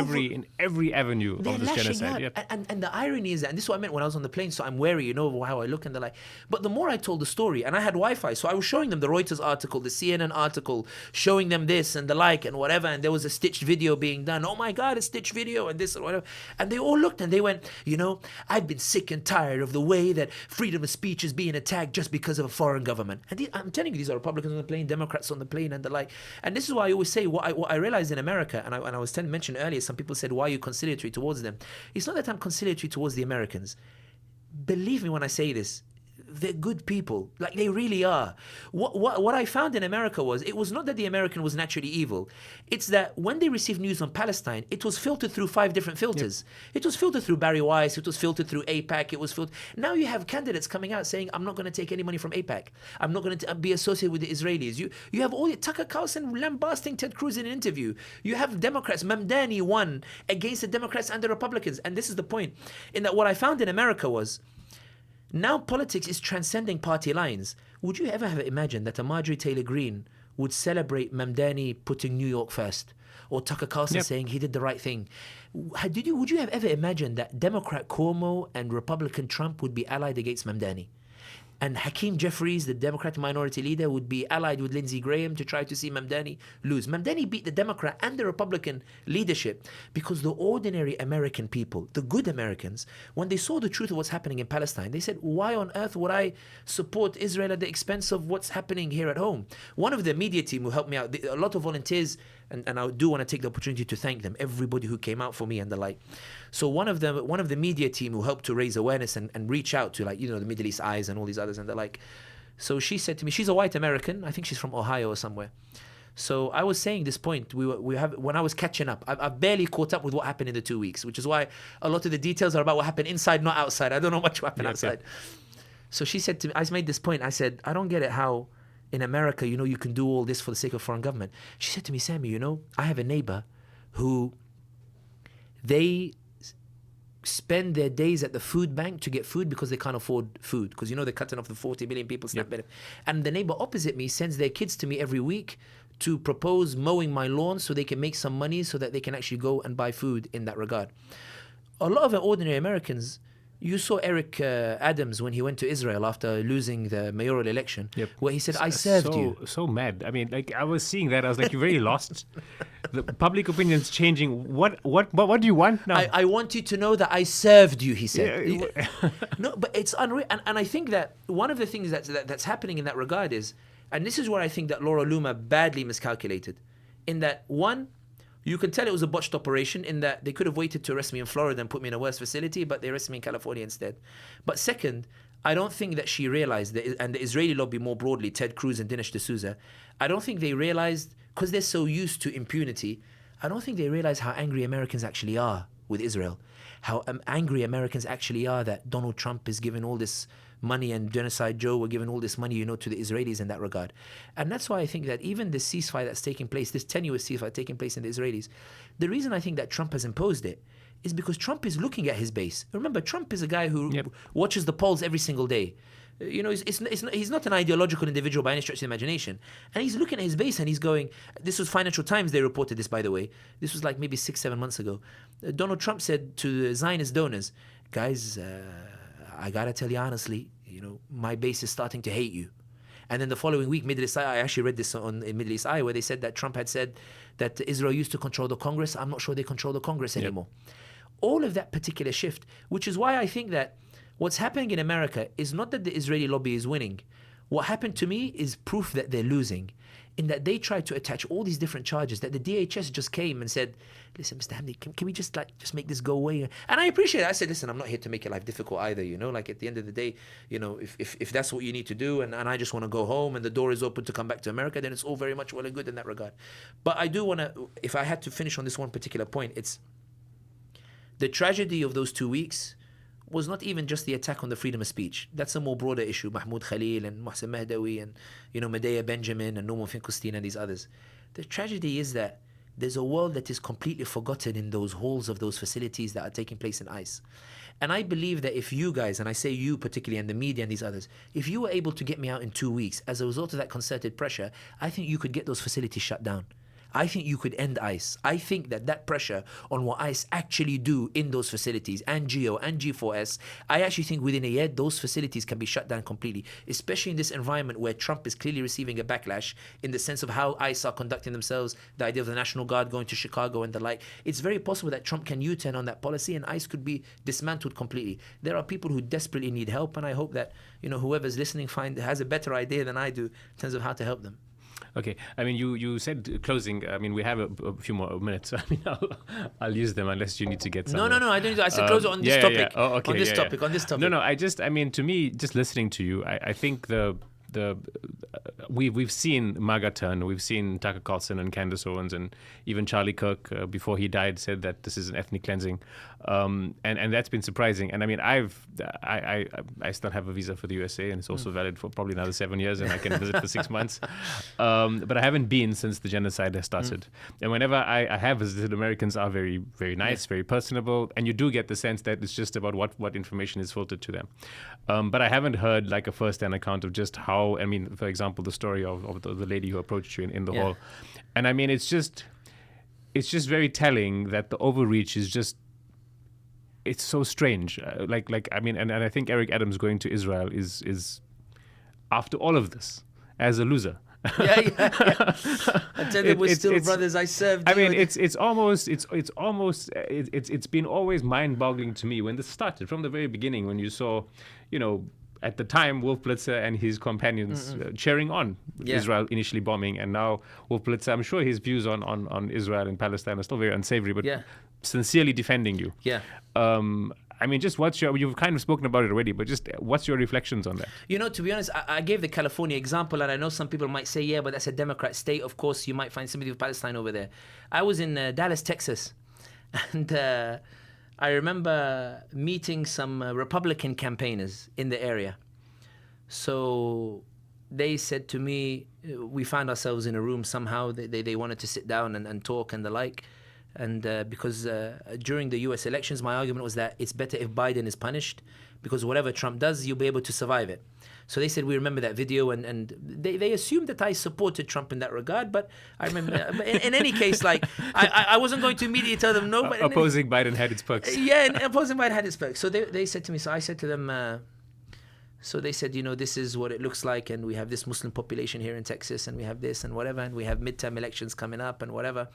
every avenue of this genocide. Yep. And the irony is that, and this is what I meant when I was on the plane, so I'm wary, you know, how I look and the like. But the more I told the story, and I had Wi-Fi, so I was showing them the Reuters article, the CNN article, showing them this and the like and whatever, and there was a stitched video being done. Oh my God, a stitched video and this and whatever. And they all looked and they went, you know, I've been sick and tired of the way that freedom of speech is being attacked just because of a foreign government. And I'm telling you, these are Republicans on the plane, Democrats on the plane and the like. And this is why I always say what I realized in America, and I was mentioned earlier, some people said, why are you conciliatory towards them? It's not that I'm conciliatory towards the Americans. Believe me when I say this, they're good people. Like, they really are. What I found in America was, it was not that the American was naturally evil. It's that when they received news on Palestine, it was filtered through 5 different filters. Yep. It was filtered through Barry Weiss. It was filtered through AIPAC. It was filtered. Now you have candidates coming out saying, I'm not going to take any money from AIPAC. I'm not going to be associated with the Israelis. You have all Tucker Carlson lambasting Ted Cruz in an interview. You have Democrats. Mamdani won against the Democrats and the Republicans. And this is the point. In that, what I found in America was, now politics is transcending party lines. Would you ever have imagined that a Marjorie Taylor Greene would celebrate Mamdani putting New York first, or Tucker Carlson saying he did the right thing? Would you have ever imagined that Democrat Cuomo and Republican Trump would be allied against Mamdani? And Hakeem Jeffries, the Democratic minority leader, would be allied with Lindsey Graham to try to see Mamdani lose. Mamdani beat the Democrat and the Republican leadership because the ordinary American people, the good Americans, when they saw the truth of what's happening in Palestine, they said, why on earth would I support Israel at the expense of what's happening here at home? One of the media team who helped me out, a lot of volunteers, and I do want to take the opportunity to thank them, everybody who came out for me and the like. So one of the media team who helped to raise awareness and reach out to, like, you know, the Middle East Eyes and all these others and the like. So she said to me, she's a white American, I think she's from Ohio or somewhere. So I was saying this point, when I was catching up, I've barely caught up with what happened in the 2 weeks, which is why a lot of the details are about what happened inside, not outside. I don't know much what happened outside. Yeah. So she said to me, I made this point, I said, I don't get it how in America, you know, you can do all this for the sake of foreign government. She said to me, Sami, you know, I have a neighbor who they spend their days at the food bank to get food because they can't afford food, because, you know, they're cutting off the 40 million people SNAP benefit. And the neighbor opposite me sends their kids to me every week to propose mowing my lawn so they can make some money so that they can actually go and buy food in that regard. A lot of ordinary Americans, you saw Eric Adams when he went to Israel after losing the mayoral election, where he said, I served you. So mad. I mean, like, I was seeing that. I was like, you're very lost. The public opinion's changing. What do you want now? I want you to know that I served you, he said. Yeah. No, but it's unreal. And I think that one of the things that's happening in that regard is, and this is where I think that Laura Loomer badly miscalculated, in that, one, you can tell it was a botched operation in that they could have waited to arrest me in Florida and put me in a worse facility, but they arrested me in California instead. But second, I don't think that she realized, that, and the Israeli lobby more broadly, Ted Cruz and Dinesh D'Souza, I don't think they realized, because they're so used to impunity, I don't think they realize how angry Americans actually are with Israel. How angry Americans actually are that Donald Trump is giving all this money and Genocide Joe were giving all this money, you know, to the Israelis in that regard. And that's why I think that even the ceasefire that's taking place, this tenuous ceasefire taking place in the Israelis, the reason I think that Trump has imposed it is because Trump is looking at his base. Remember, Trump is a guy who watches the polls every single day. You know, he's not an ideological individual by any stretch of the imagination. And he's looking at his base and he's going, this was Financial Times, they reported this, by the way. This was like maybe 6-7 months ago. Donald Trump said to the Zionist donors, guys, I gotta tell you honestly, you know, my base is starting to hate you. And then the following week, Middle East Eye, I actually read this in Middle East Eye, where they said that Trump had said that Israel used to control the Congress. I'm not sure they control the Congress anymore. All of that particular shift, which is why I think that what's happening in America is not that the Israeli lobby is winning. What happened to me is proof that they're losing, in that they tried to attach all these different charges, that the DHS just came and said, listen, Mr. Hamdi, can we just make this go away? And I appreciate it. I said, listen, I'm not here to make your life difficult either, you know, like at the end of the day, you know, if that's what you need to do and I just want to go home and the door is open to come back to America, then it's all very much well and good in that regard. But I do want to, if I had to finish on this one particular point, it's The tragedy of those 2 weeks was not even just the attack on the freedom of speech. That's a more broader issue. Mahmoud Khalil and Mohsen Mahdawi and, Medea Benjamin and Nomo Finkelstein and these others. The tragedy is that there's a world that is completely forgotten in those halls of those facilities that are taking place in ICE. And I believe that if you guys, and I say you particularly, and the media and these others, if you were able to get me out in 2 weeks as a result of that concerted pressure, I think you could get those facilities shut down. I think you could end ICE. I think that pressure on what ICE actually do in those facilities, and GEO and G4S, I actually think within a year, those facilities can be shut down completely, especially in this environment where Trump is clearly receiving a backlash in the sense of how ICE are conducting themselves, the idea of the National Guard going to Chicago and the like. It's very possible that Trump can U-turn on that policy and ICE could be dismantled completely. There are people who desperately need help, and I hope that, whoever's listening has a better idea than I do in terms of how to help them. Okay, I mean, you said closing. I mean, we have a few more minutes. I mean, I'll use them unless you need to get some. No, I don't. I said close it on this topic. Yeah. Oh, okay. On this topic. No. I mean, to me, just listening to you, I think we've seen MAGA turn. We've seen Tucker Carlson and Candace Owens and even Charlie Kirk before he died said that this is an ethnic cleansing, and that's been surprising. And I mean, I still have a visa for the USA, and it's also valid for probably another 7 years, and I can visit for 6 months. But I haven't been since the genocide has started. And whenever I have visited, Americans are very, very nice, very personable, and you do get the sense that it's just about what information is filtered to them. But I haven't heard like a first-hand account of just how. I mean, for example, the story of the lady who approached you in the hall, and I mean, it's just very telling that the overreach is just. It's so strange. I mean, and I think Eric Adams going to Israel is after all of this as a loser. Yeah. I tell you, we're still brothers. I served. I mean, it's been always mind-boggling to me when this started from the very beginning. When you saw, at the time, Wolf Blitzer and his companions cheering on Israel initially bombing, and now Wolf Blitzer, I'm sure his views on Israel and Palestine are still very unsavory, but sincerely defending you. Yeah. I mean, just you've kind of spoken about it already, but just what's your reflections on that? To be honest, I gave the California example, and I know some people might say, yeah, but that's a Democrat state. Of course, you might find somebody with Palestine over there. I was in Dallas, Texas, and I remember meeting some Republican campaigners in the area. So they said to me, we found ourselves in a room somehow. They wanted to sit down and talk and the like. And because during the US elections, my argument was that it's better if Biden is punished, because whatever Trump does, you'll be able to survive it. So they said, we remember that video, and they assumed that I supported Trump in that regard. But I remember, in any case, like, I wasn't going to immediately tell them no. But opposing Biden had its perks. Yeah, and opposing Biden had its perks. So they said to me, so I said to them, so they said, this is what it looks like, and we have this Muslim population here in Texas, and we have this and whatever, and we have midterm elections coming up and whatever.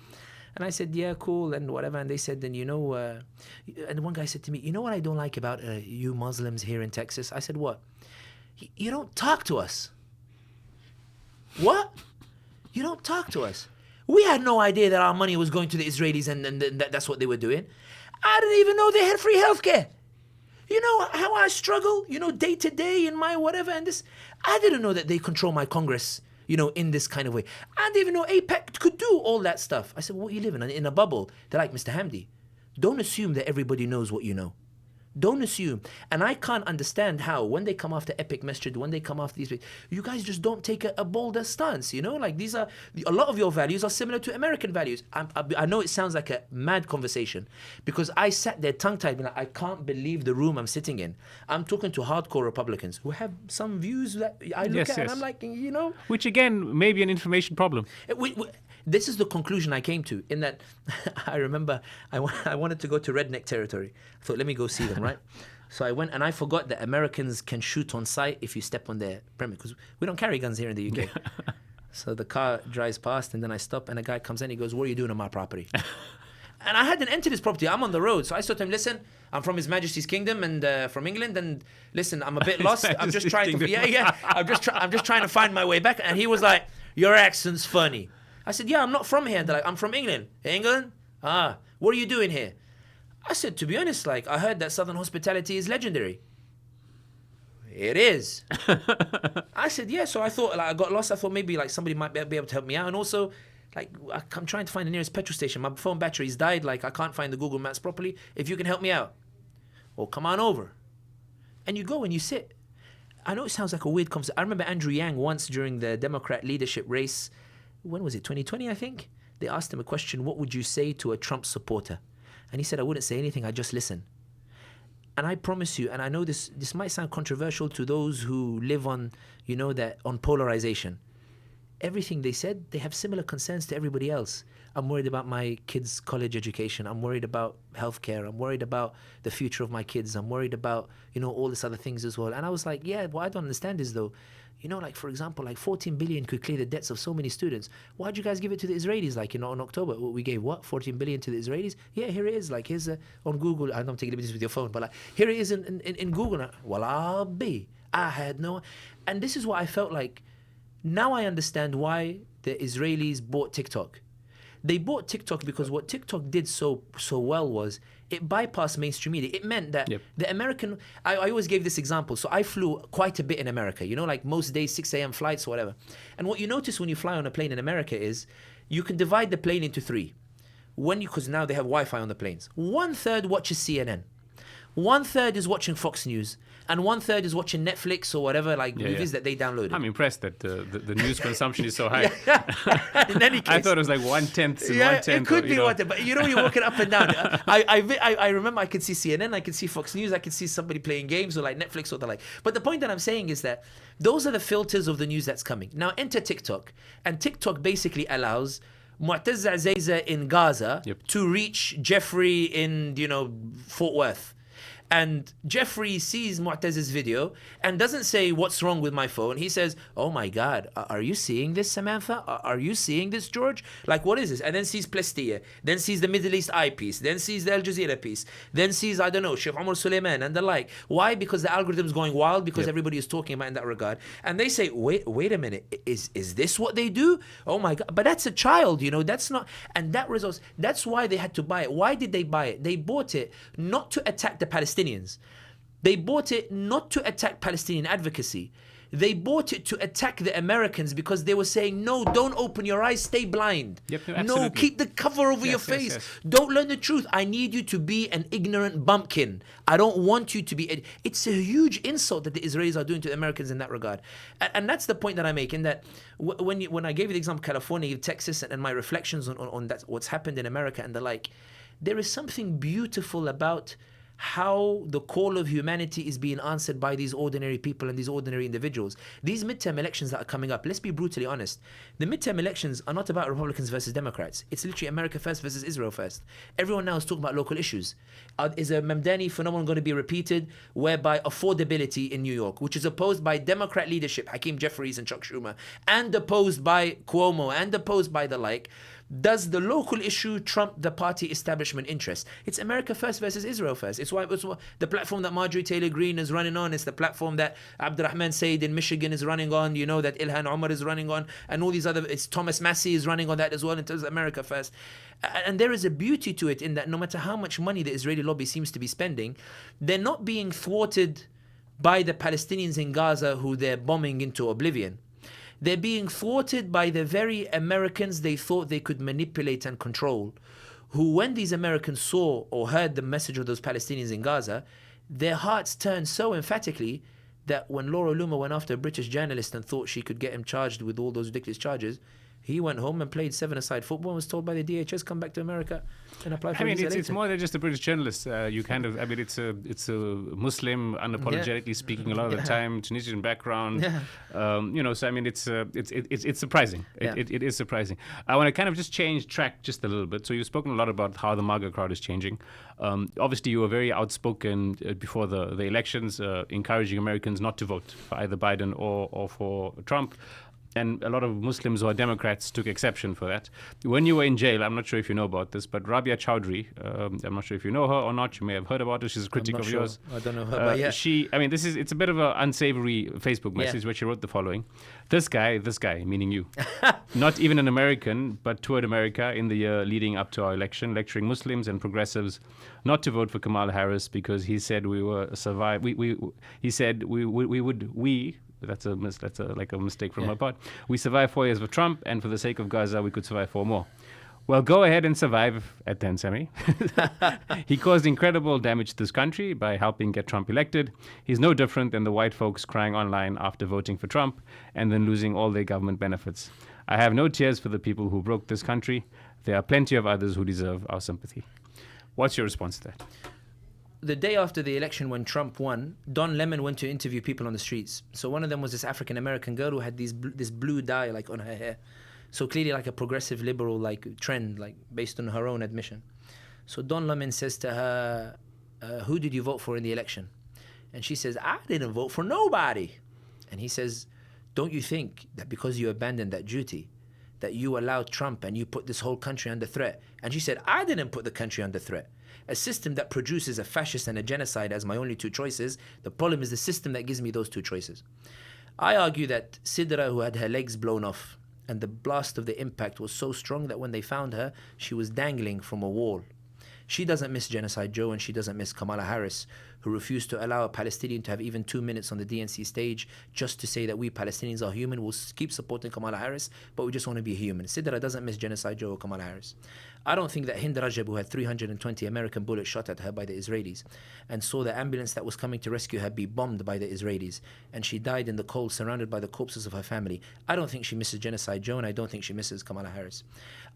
And I said, yeah, cool, and whatever. And they said, then, and one guy said to me, you know what I don't like about you Muslims here in Texas? I said, what? You don't talk to us. What? You don't talk to us. We had no idea that our money was going to the Israelis and that's what they were doing. I didn't even know they had free healthcare. You know how I struggle, day to day in my whatever and this. I didn't know that they control my Congress, in this kind of way. I didn't even know AIPAC could do all that stuff. I said, what, you live in a bubble? They're like, Mr. Hamdi, don't assume that everybody knows what you know. Don't assume. And I can't understand how, when they come after Epic Masjid, when they come after these, you guys just don't take a bolder stance, Like, these are, a lot of your values are similar to American values. I know it sounds like a mad conversation, because I sat there tongue-tied, like, I can't believe the room I'm sitting in. I'm talking to hardcore Republicans who have some views that I look at and I'm like, Which, again, may be an information problem. This is the conclusion I came to, in that I remember I wanted to go to redneck territory. I thought, let me go see them, right? So I went, and I forgot that Americans can shoot on sight if you step on their premise, because we don't carry guns here in the UK. So the car drives past, and then I stop, and a guy comes in, he goes, what are you doing on my property? And I hadn't entered his property. I'm on the road. So I said to him, listen, I'm from His Majesty's Kingdom and from England. And listen, I'm a bit lost. I'm just trying to, I'm just trying to find my way back. And he was like, your accent's funny. I said, yeah, I'm not from here. They're like, I'm from England. England? What are you doing here? I said, to be honest, like, I heard that Southern hospitality is legendary. It is. I said, yeah. So I thought, like, I got lost. I thought maybe, like, somebody might be able to help me out. And also, Like, I'm trying to find the nearest petrol station. My phone battery's died. Like, I can't find the Google Maps properly. If you can help me out, well, come on over. And you go and you sit. I know it sounds like a weird conversation. I remember Andrew Yang once during the Democrat leadership race. When was it? 2020, I think. They asked him a question, what would you say to a Trump supporter? And he said, I wouldn't say anything, I'd just listen. And I promise you, and I know this might sound controversial to those who live on, on polarization. Everything they said, they have similar concerns to everybody else. I'm worried about my kids' college education. I'm worried about healthcare. I'm worried about the future of my kids. I'm worried about, all these other things as well. And I was like, yeah, what I don't understand is though, like, for example, like 14 billion could clear the debts of so many students. Why'd you guys give it to the Israelis? Like, in October, we gave what? 14 billion to the Israelis? Yeah, here it is. Like, here's on Google. I don't take liberties with your phone, but like, here it is in Google. Well, I had no. And this is what I felt like. Now I understand why the Israelis bought TikTok. They bought TikTok because what TikTok did so well was it bypassed mainstream media. It meant that the American... I always gave this example. So I flew quite a bit in America, like most days, 6 a.m. flights or whatever. And what you notice when you fly on a plane in America is you can divide the plane into three. Because now they have Wi-Fi on the planes. 1/3 watches CNN. 1/3 is watching Fox News. And 1/3 is watching Netflix or whatever, movies that they downloaded. I'm impressed that the news consumption is so high. In any case, I thought it was like 1/10 and 1/10. It could be 1/10, but you're walking up and down. I remember I could see CNN, I could see Fox News, I could see somebody playing games or like Netflix or the like. But the point that I'm saying is that those are the filters of the news that's coming. Now enter TikTok, and TikTok basically allows Mu'taz Azaiza in Gaza to reach Jeffrey in Fort Worth. And Jeffrey sees Mu'taz's video and doesn't say, what's wrong with my phone? He says, oh my God, are you seeing this, Samantha? Are you seeing this, George? Like, what is this? And then sees Plestia, then sees the Middle East Eye piece, then sees the Al Jazeera piece, then sees, I don't know, Sheikh Omar Suleiman and the like. Why? Because the algorithm's going wild, because everybody is talking about in that regard. And they say, wait a minute, is this what they do? Oh my God, but that's a child, that's not, and that results, that's why they had to buy it. Why did they buy it? They bought it not to attack the Palestinians. They bought it not to attack Palestinian advocacy. They bought it to attack the Americans because they were saying, no, don't open your eyes, stay blind. No, keep the cover over your face. Yes. Don't learn the truth. I need you to be an ignorant bumpkin. I don't want you to be... It's a huge insult that the Israelis are doing to the Americans in that regard. And that's the point that I make, in that when I gave you the example of California, Texas, and my reflections on that, what's happened in America and the like, there is something beautiful about how the call of humanity is being answered by these ordinary people and these ordinary individuals. These midterm elections that are coming up, let's be brutally honest. The midterm elections are not about Republicans versus Democrats. It's literally America first versus Israel first. Everyone now is talking about local issues. Is a Mamdani phenomenon going to be repeated, whereby affordability in New York, which is opposed by Democrat leadership, Hakeem Jeffries and Chuck Schumer, and opposed by Cuomo, and opposed by the like, does the local issue trump the party establishment interest? It's America first versus Israel first. It's why the platform that Marjorie Taylor Greene is running on. It's the platform that Abdurrahman Said in Michigan is running on. That Ilhan Omar is running on, and all these other. It's Thomas Massey is running on that as well in terms of America first. And there is a beauty to it in that no matter how much money the Israeli lobby seems to be spending, they're not being thwarted by the Palestinians in Gaza who they're bombing into oblivion. They're being thwarted by the very Americans they thought they could manipulate and control, who, when these Americans saw or heard the message of those Palestinians in Gaza, their hearts turned so emphatically that when Laura Loomer went after a British journalist and thought she could get him charged with all those ridiculous charges, he went home and played seven-a-side football and was told by the DHS, come back to America and apply for a visa later. It's more than just a British journalist. It's a Muslim, unapologetically speaking a lot of the time, Tunisian background. It's surprising. It is surprising. I want to kind of just change track just a little bit. So you've spoken a lot about how the MAGA crowd is changing. Obviously, you were very outspoken before the elections, encouraging Americans not to vote for either Biden or for Trump. And a lot of Muslims who are Democrats took exception for that. When you were in jail, I'm not sure if you know about this, but Rabia Chowdhury, I'm not sure if you know her or not, you may have heard about her, she's a critic of yours. I don't know her, but yeah. It's a bit of an unsavory Facebook message where she wrote the following. This guy, meaning you, not even an American, but toured America in the year leading up to our election, lecturing Muslims and progressives not to vote for Kamala Harris because he said we were survive. He said we That's a mistake from my part. We survived 4 years with Trump, and for the sake of Gaza, we could survive 4 more. Well, go ahead and survive at then, Sami. He caused incredible damage to this country by helping get Trump elected. He's no different than the white folks crying online after voting for Trump and then losing all their government benefits. I have no tears for the people who broke this country. There are plenty of others who deserve our sympathy. What's your response to that? The day after the election when Trump won, Don Lemon went to interview people on the streets. So one of them was this African-American girl who had this blue dye like on her hair. So clearly like a progressive liberal like trend, like based on her own admission. So Don Lemon says to her, who did you vote for in the election? And she says, I didn't vote for nobody. And he says, don't you think that because you abandoned that duty, that you allowed Trump and you put this whole country under threat? And she said, I didn't put the country under threat. A system that produces a fascist and a genocide as my only 2 choices, the problem is the system that gives me those 2 choices. I argue that Sidra, who had her legs blown off, and the blast of the impact was so strong that when they found her, she was dangling from a wall. She doesn't miss Genocide Joe, and she doesn't miss Kamala Harris, who refused to allow a Palestinian to have even 2 minutes on the DNC stage just to say that we Palestinians are human. We'll keep supporting Kamala Harris, but we just want to be human. Sidra doesn't miss Genocide Joe or Kamala Harris. I don't think that Hind Rajab, who had 320 American bullets shot at her by the Israelis and saw the ambulance that was coming to rescue her be bombed by the Israelis, and she died in the cold surrounded by the corpses of her family, I don't think she misses Genocide Joe, and I don't think she misses Kamala Harris.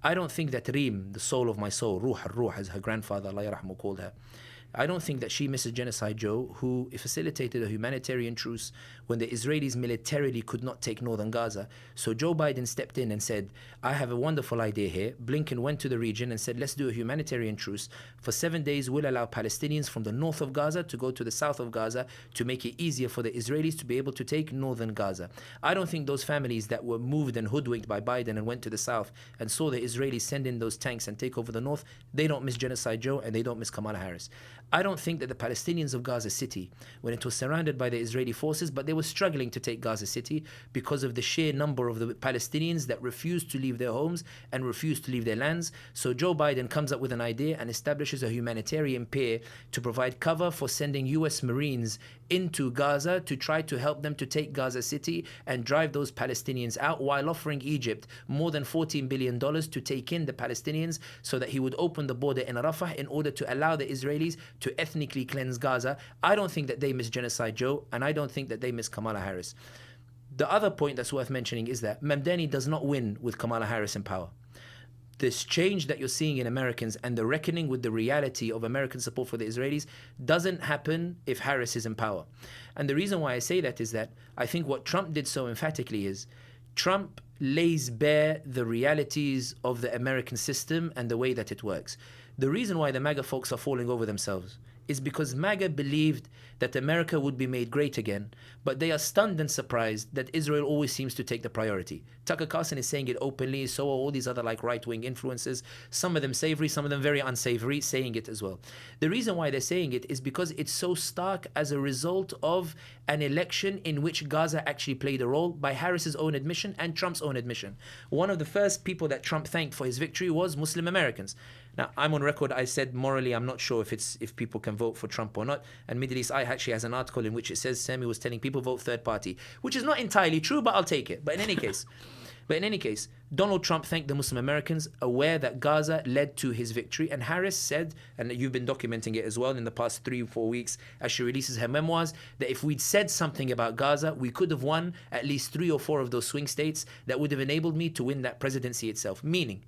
I don't think that Reem, the soul of my soul, Ruh al-Ruh, as her grandfather, Allah yarahmu, called her, I don't think that she misses Genocide Joe, who facilitated a humanitarian truce when the Israelis militarily could not take northern Gaza. So Joe Biden stepped in and said, I have a wonderful idea here. Blinken went to the region and said, let's do a humanitarian truce. For 7 days, we'll allow Palestinians from the north of Gaza to go to the south of Gaza to make it easier for the Israelis to be able to take northern Gaza. I don't think those families that were moved and hoodwinked by Biden and went to the south and saw the Israelis send in those tanks and take over the north, they don't miss Genocide Joe and they don't miss Kamala Harris. I don't think that the Palestinians of Gaza City, when it was surrounded by the Israeli forces, but they were struggling to take Gaza City because of the sheer number of the Palestinians that refused to leave their homes and refused to leave their lands. So Joe Biden comes up with an idea and establishes a humanitarian pair to provide cover for sending US Marines into Gaza to try to help them to take Gaza City and drive those Palestinians out, while offering Egypt more than $14 billion to take in the Palestinians so that he would open the border in Rafah in order to allow the Israelis to ethnically cleanse Gaza. I don't think that they miss Genocide Joe, and I don't think that they miss Kamala Harris. The other point that's worth mentioning is that Mamdani does not win with Kamala Harris in power. This change that you're seeing in Americans and the reckoning with the reality of American support for the Israelis doesn't happen if Harris is in power. And the reason why I say that is that I think what Trump did so emphatically is Trump lays bare the realities of the American system and the way that it works. The reason why the MAGA folks are falling over themselves is because MAGA believed that America would be made great again, but they are stunned and surprised that Israel always seems to take the priority. Tucker Carlson is saying it openly, so are all these other like right-wing influencers, some of them savory, some of them very unsavory, saying it as well. The reason why they're saying it is because it's so stark as a result of an election in which Gaza actually played a role, by Harris's own admission and Trump's own admission. One of the first people that Trump thanked for his victory was Muslim Americans. Now, I'm on record, I said morally I'm not sure if people can vote for Trump or not, and Middle East Eye actually has an article in which it says Sami was telling people vote third party, which is not entirely true, but I'll take it. But in any case, Donald Trump thanked the Muslim Americans, aware that Gaza led to his victory, and Harris said, and you've been documenting it as well in the past 3 or 4 weeks as she releases her memoirs, that if we'd said something about Gaza, we could have won at least 3 or 4 of those swing states that would have enabled me to win that presidency itself. Meaning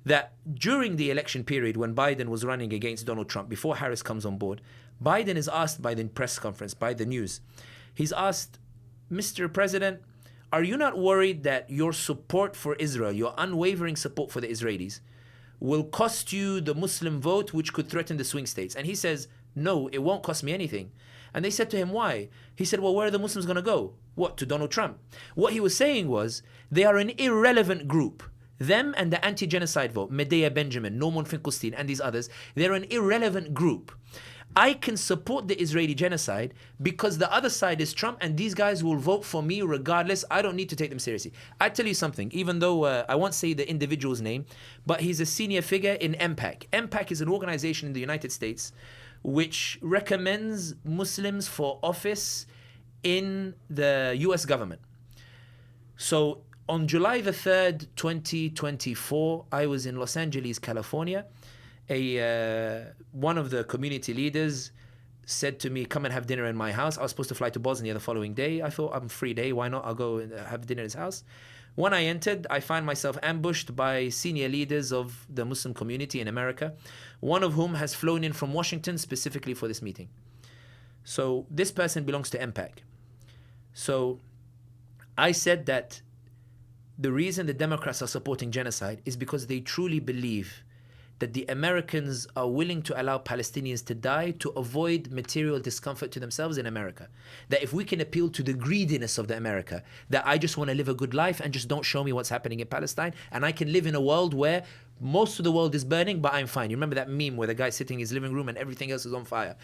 that during the election period when Biden was running against Donald Trump, before Harris comes on board, Biden is asked by the press conference, by the news, he's asked, Mr. President, are you not worried that your support for Israel, your unwavering support for the Israelis, will cost you the Muslim vote, which could threaten the swing states? And he says, no, it won't cost me anything. And they said to him, why? He said, well, where are the Muslims going to go? What, to Donald Trump? What he was saying was, they are an irrelevant group. Them and the anti-genocide vote, Medea Benjamin, Norman Finkelstein, and these others, they're an irrelevant group. I can support the Israeli genocide because the other side is Trump, and these guys will vote for me regardless. I don't need to take them seriously. I tell you something, even though I won't say the individual's name, but he's a senior figure in MPAC. MPAC is an organization in the United States which recommends Muslims for office in the US government. So on July the 3rd, 2024, I was in Los Angeles, California. One of the community leaders said to me, come and have dinner in my house. I was supposed to fly to Bosnia the following day. I thought, I'm free day, why not? I'll go and have dinner at his house. When I entered, I find myself ambushed by senior leaders of the Muslim community in America, one of whom has flown in from Washington specifically for this meeting. So this person belongs to MPAC. So I said that the reason the Democrats are supporting genocide is because they truly believe that the Americans are willing to allow Palestinians to die to avoid material discomfort to themselves in America. That if we can appeal to the greediness of the America, that I just want to live a good life and just don't show me what's happening in Palestine, and I can live in a world where most of the world is burning, but I'm fine. You remember that meme where the guy's sitting in his living room and everything else is on fire?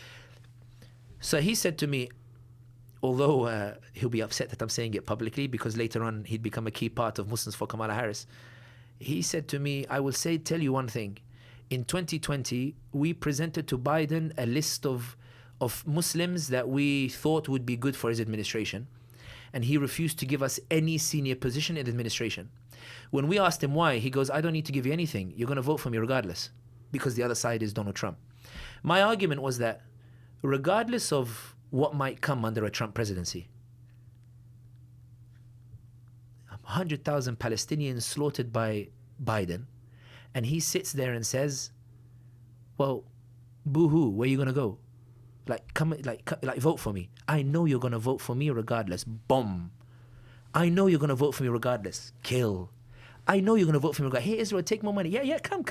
So he said to me, although he'll be upset that I'm saying it publicly because later on he'd become a key part of Muslims for Kamala Harris. He said to me, I will tell you one thing. In 2020, we presented to Biden a list of Muslims that we thought would be good for his administration. And he refused to give us any senior position in the administration. When we asked him why, he goes, I don't need to give you anything. You're going to vote for me regardless, because the other side is Donald Trump. My argument was that regardless of what might come under a Trump presidency, 100,000 Palestinians slaughtered by Biden, and he sits there and says, well, boo-hoo, where are you going to go? Come, vote for me. I know you're going to vote for me regardless. Bomb. I know you're going to vote for me regardless. Kill. I know you're going to vote for me regardless. Hey, Israel, take more money. Yeah, come.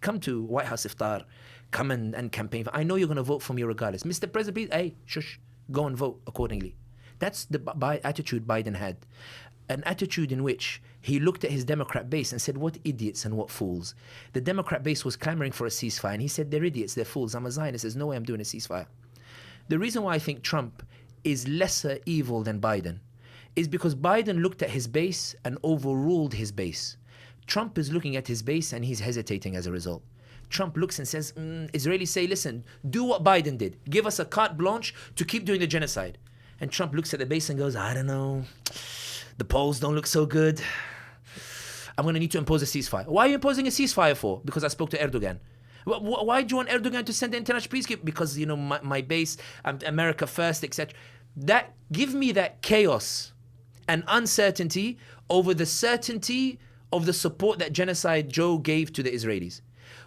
Come to White House Iftar. Come and campaign. I know you're going to vote for me regardless. Mr. President, hey, shush, go and vote accordingly. That's the attitude Biden had. An attitude in which he looked at his Democrat base and said, what idiots and what fools. The Democrat base was clamoring for a ceasefire, and he said, they're idiots, they're fools. I'm a Zionist, there's no way I'm doing a ceasefire. The reason why I think Trump is lesser evil than Biden is because Biden looked at his base and overruled his base. Trump is looking at his base and he's hesitating as a result. Trump looks and says, Israelis say, listen, do what Biden did. Give us a carte blanche to keep doing the genocide. And Trump looks at the base and goes, I don't know. The polls don't look so good. I'm going to need to impose a ceasefire. Why are you imposing a ceasefire for? Because I spoke to Erdogan. Why do you want Erdogan to send the international peacekeeper? Because, my base, America first, etc. Give me that chaos and uncertainty over the certainty of the support that Genocide Joe gave to the Israelis.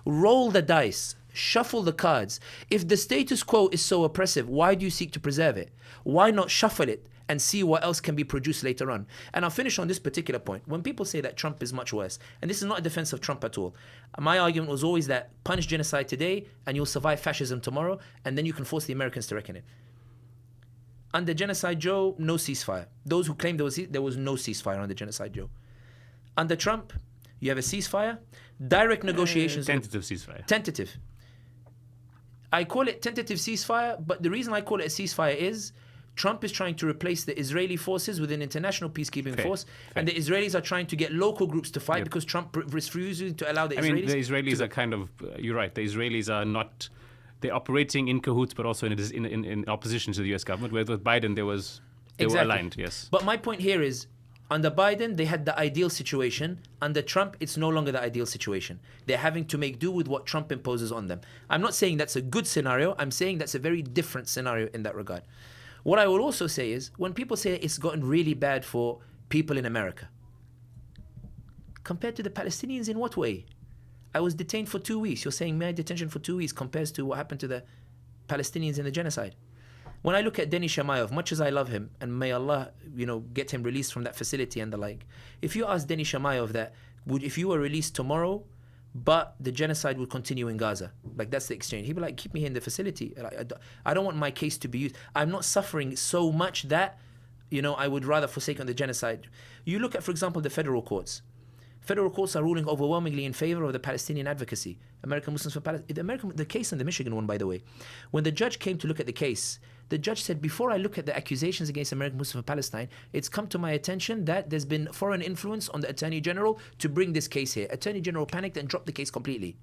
Roll the dice. Shuffle the cards. If the status quo is so oppressive, why do you seek to preserve it? Why not shuffle it and see what else can be produced later on? And I'll finish on this particular point. When people say that Trump is much worse, and this is not a defense of Trump at all, my argument was always that punish genocide today and you'll survive fascism tomorrow, and then you can force the Americans to reckon it. Under Genocide Joe, no ceasefire. Those who claim there was no ceasefire under Genocide Joe. Under Trump, you have a ceasefire, direct negotiations. Tentative ceasefire. Tentative. I call it tentative ceasefire, but the reason I call it a ceasefire is Trump is trying to replace the Israeli forces with an international peacekeeping force, and the Israelis are trying to get local groups to fight because Trump refuses to allow the Israelis. I mean, the Israelis are kind of, you're right, the Israelis are not, they're operating in cahoots, but also in opposition to the US government, whereas with Biden, they were aligned, yes. But my point here is, under Biden, they had the ideal situation. Under Trump, it's no longer the ideal situation. They're having to make do with what Trump imposes on them. I'm not saying that's a good scenario. I'm saying that's a very different scenario in that regard. What I will also say is, when people say it's gotten really bad for people in America, compared to the Palestinians, in what way? I was detained for 2 weeks. You're saying mere detention for 2 weeks compares to what happened to the Palestinians in the genocide. When I look at Denny Shamayov, much as I love him, and may Allah, get him released from that facility and the like, if you ask Denny Shamayov that, if you were released tomorrow, but the genocide would continue in Gaza, that's the exchange, he'd be like, keep me here in the facility. I don't want my case to be used. I'm not suffering so much that, I would rather forsake on the genocide. You look at, for example, the federal courts. Federal courts are ruling overwhelmingly in favor of the Palestinian advocacy. American Muslims for Palestine. The case in the Michigan one, by the way, when the judge came to look at the case, The judge said, before I look at the accusations against American Muslims of Palestine, it's come to my attention that there's been foreign influence on the Attorney General to bring this case here. Attorney General panicked and dropped the case completely.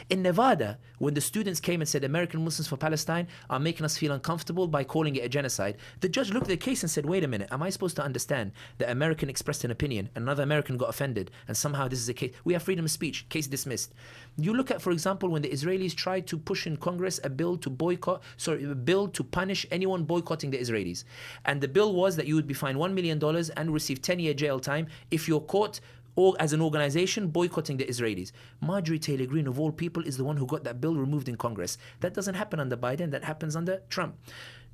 In Nevada, when the students came and said American Muslims for Palestine are making us feel uncomfortable by calling it a genocide, the judge looked at the case and said, wait a minute, am I supposed to understand that American expressed an opinion, another American got offended, and somehow this is a case? We have freedom of speech, case dismissed. You look at, for example, when the Israelis tried to push in Congress a bill to punish anyone boycotting the Israelis. And the bill was that you would be fined $1 million and receive 10-year jail time if you're caught or as an organization boycotting the Israelis. Marjorie Taylor Greene, of all people, is the one who got that bill removed in Congress. That doesn't happen under Biden, that happens under Trump.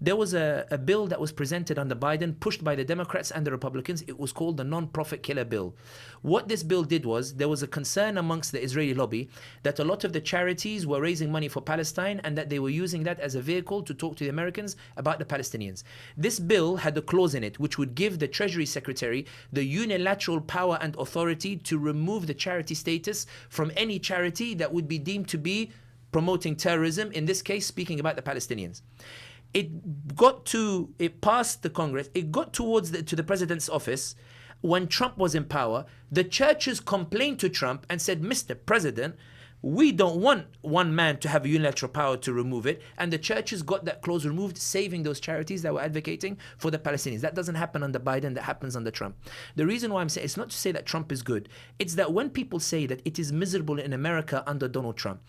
There was a bill that was presented under Biden, pushed by the Democrats and the Republicans. It was called the Non-Profit Killer Bill. What this bill did was, there was a concern amongst the Israeli lobby that a lot of the charities were raising money for Palestine and that they were using that as a vehicle to talk to the Americans about the Palestinians. This bill had a clause in it which would give the Treasury Secretary the unilateral power and authority to remove the charity status from any charity that would be deemed to be promoting terrorism, in this case speaking about the Palestinians. It passed the Congress, it got to the president's office. When Trump was in power, the churches complained to Trump and said, Mr. President, we don't want one man to have a unilateral power to remove it. And the churches got that clause removed, saving those charities that were advocating for the Palestinians. That doesn't happen under Biden, that happens under Trump. The reason why I'm saying, it's not to say that Trump is good. It's that when people say that it is miserable in America under Donald Trump,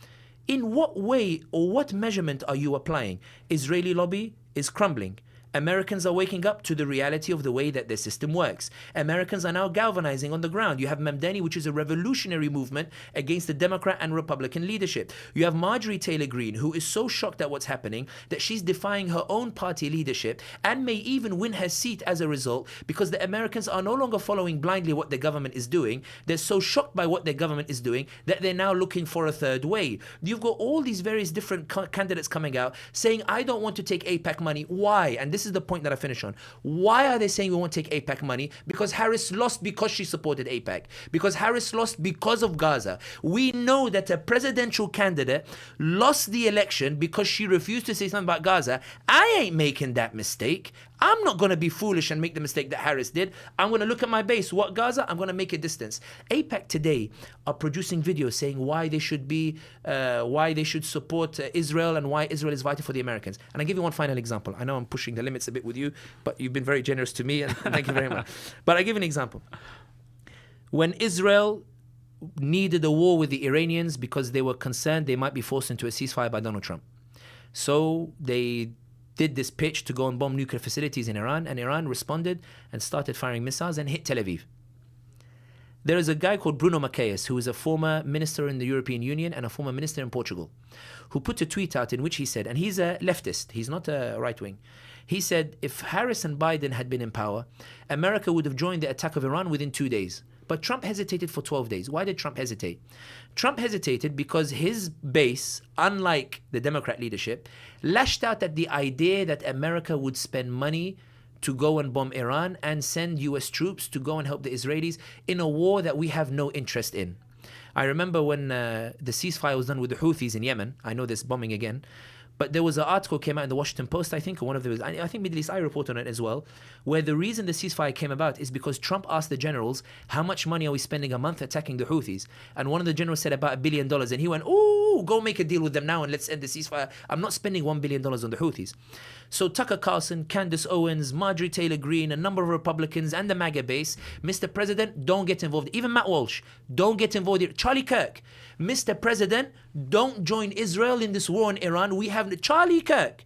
in what way or what measurement are you applying? Israeli lobby is crumbling. Americans are waking up to the reality of the way that their system works. Americans are now galvanizing on the ground. You have Mamdani, which is a revolutionary movement against the Democrat and Republican leadership. You have Marjorie Taylor Greene, who is so shocked at what's happening that she's defying her own party leadership and may even win her seat as a result, because the Americans are no longer following blindly what the government is doing. They're so shocked by what their government is doing that they're now looking for a third way. You've got all these various different candidates coming out saying, I don't want to take AIPAC money. Why? And this is the point that I finish on. Why are they saying we won't take AIPAC money? Because Harris lost because she supported AIPAC. Because Harris lost because of Gaza. We know that a presidential candidate lost the election because she refused to say something about Gaza. I ain't making that mistake. I'm not going to be foolish and make the mistake that Harris did. I'm going to look at my base. What Gaza? I'm going to make a distance. AIPAC today are producing videos saying why they should support Israel and why Israel is vital for the Americans. And I'll give you one final example. I know I'm pushing the limits a bit with you, but you've been very generous to me, and thank you very much. But I'll give you an example. When Israel needed a war with the Iranians because they were concerned they might be forced into a ceasefire by Donald Trump. So they did this pitch to go and bomb nuclear facilities in Iran, and Iran responded and started firing missiles and hit Tel Aviv. There is a guy called Bruno Macias, who is a former minister in the European Union and a former minister in Portugal, who put a tweet out in which he said, and he's a leftist, he's not a right-wing, he said, if Harris and Biden had been in power, America would have joined the attack of Iran within 2 days. But Trump hesitated for 12 days. Why did Trump hesitate? Trump hesitated because his base, unlike the Democrat leadership, lashed out at the idea that America would spend money to go and bomb Iran and send US troops to go and help the Israelis in a war that we have no interest in. I remember when the ceasefire was done with the Houthis in Yemen. I know there's bombing again. But there was an article came out in the Washington Post, I think, or one of those, I think Middle East Eye report on it as well, where the reason the ceasefire came about is because Trump asked the generals, how much money are we spending a month attacking the Houthis? And one of the generals said about $1 billion, and he went, ooh, go make a deal with them now and let's end the ceasefire. I'm not spending $1 billion on the Houthis. So Tucker Carlson, Candace Owens, Marjorie Taylor Greene, a number of Republicans and the MAGA base, Mr. President, don't get involved. Even Matt Walsh, don't get involved here. Charlie Kirk, Mr. President, don't join Israel in this war in Iran. We have Charlie Kirk.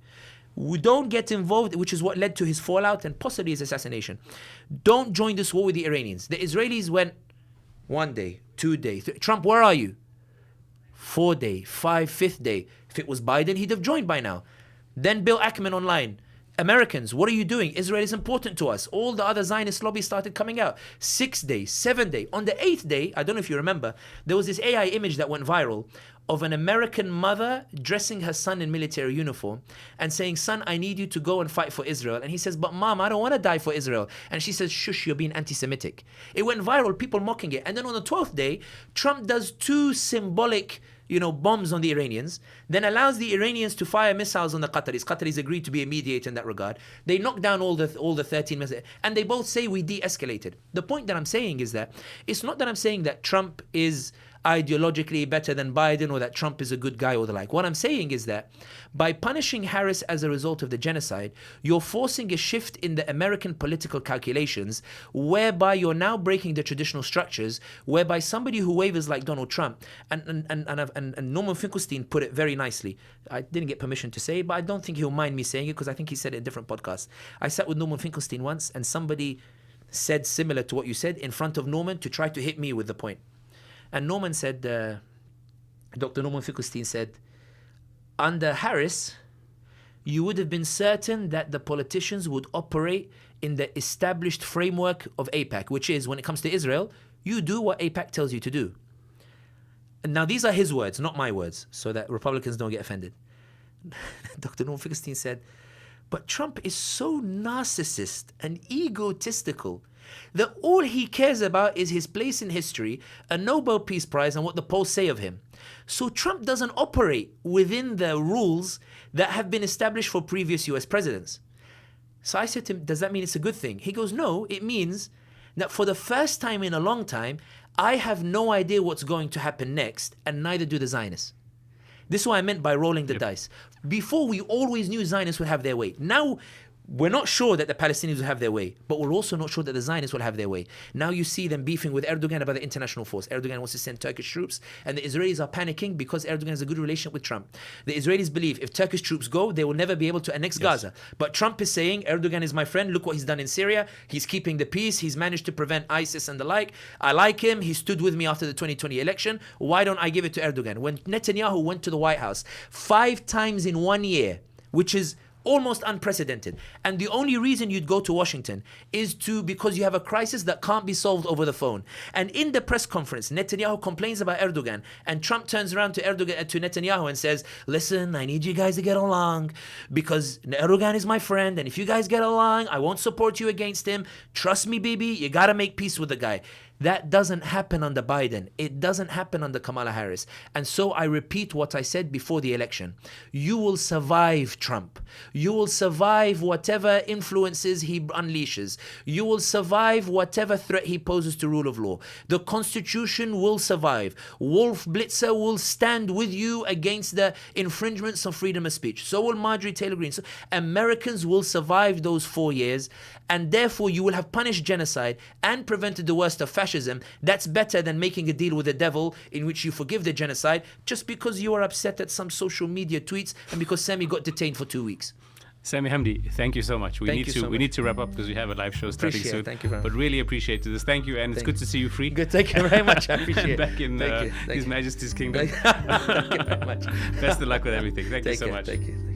We don't get involved, which is what led to his fallout and possibly his assassination. Don't join this war with the Iranians. The Israelis went 1 day, 2 days. Trump, where are you? 4 day, 5, 5th day. If it was Biden, he'd have joined by now. Then Bill Ackman online. Americans, what are you doing? Israel is important to us. All the other Zionist lobbies started coming out. 6 days, 7 days. On the 8th day, I don't know if you remember, there was this AI image that went viral of an American mother dressing her son in military uniform and saying, son, I need you to go and fight for Israel. And he says, but mom, I don't want to die for Israel. And she says, shush, you're being anti-Semitic. It went viral, people mocking it. And then on the 12th day, Trump does 2 symbolic bombs on the Iranians, then allows the Iranians to fire missiles on the Qataris. Qataris agreed to be a mediator in that regard. They knocked down all the 13 missiles, and they both say we de-escalated. The point that I'm saying is that it's not that I'm saying that Trump is ideologically better than Biden or that Trump is a good guy or the like. What I'm saying is that by punishing Harris as a result of the genocide, you're forcing a shift in the American political calculations whereby you're now breaking the traditional structures, whereby somebody who wavers like Donald Trump, and Norman Finkelstein put it very nicely. I didn't get permission to say it, but I don't think he'll mind me saying it because I think he said it in a different podcast. I sat with Norman Finkelstein once and somebody said similar to what you said in front of Norman to try to hit me with the point. And Norman said, Dr. Norman Finkelstein said, under Harris, you would have been certain that the politicians would operate in the established framework of AIPAC, which is, when it comes to Israel, you do what AIPAC tells you to do. And now, these are his words, not my words, so that Republicans don't get offended. Dr. Norman Finkelstein said, but Trump is so narcissist and egotistical that all he cares about is his place in history, a Nobel Peace Prize, and what the polls say of him. So Trump doesn't operate within the rules that have been established for previous US presidents. So I said to him, does that mean it's a good thing? He goes, no, it means that for the first time in a long time, I have no idea what's going to happen next, and neither do the Zionists. This is what I meant by rolling the dice. Before, we always knew Zionists would have their way. Now, we're not sure that the Palestinians will have their way, but we're also not sure that the Zionists will have their way. Now you see them beefing with Erdogan about the international force. Erdogan wants to send Turkish troops, and the Israelis are panicking because Erdogan has a good relationship with Trump. The Israelis believe if Turkish troops go, they will never be able to annex Gaza. But Trump is saying, Erdogan is my friend, look what he's done in Syria. He's keeping the peace, he's managed to prevent ISIS and the like. I like him, he stood with me after the 2020 election. Why don't I give it to Erdogan? When Netanyahu went to the White House 5 times in 1 year, which is almost unprecedented. And the only reason you'd go to Washington is because you have a crisis that can't be solved over the phone. And in the press conference, Netanyahu complains about Erdogan, and Trump turns around to Netanyahu and says, listen, I need you guys to get along because Erdogan is my friend, and if you guys get along, I won't support you against him. Trust me, baby, you gotta make peace with the guy. That doesn't happen under Biden. It doesn't happen under Kamala Harris. And so I repeat what I said before the election. You will survive Trump. You will survive whatever influences he unleashes. You will survive whatever threat he poses to rule of law. The Constitution will survive. Wolf Blitzer will stand with you against the infringements of freedom of speech. So will Marjorie Taylor Greene. So Americans will survive those 4 years, and therefore you will have punished genocide and prevented the worst of fascism. That's better than making a deal with the devil in which you forgive the genocide just because you are upset at some social media tweets and because Sami got detained for 2 weeks. Sami Hamdi, thank you so much. We need to wrap up because we have a live show starting soon. Thank you very much. But really appreciate this. Thank you, and it's good to see you free. Good, thank you very much. I appreciate it. Back in His Majesty's kingdom. Thank you very much. Best of luck with everything. Thank you so much. Thank you.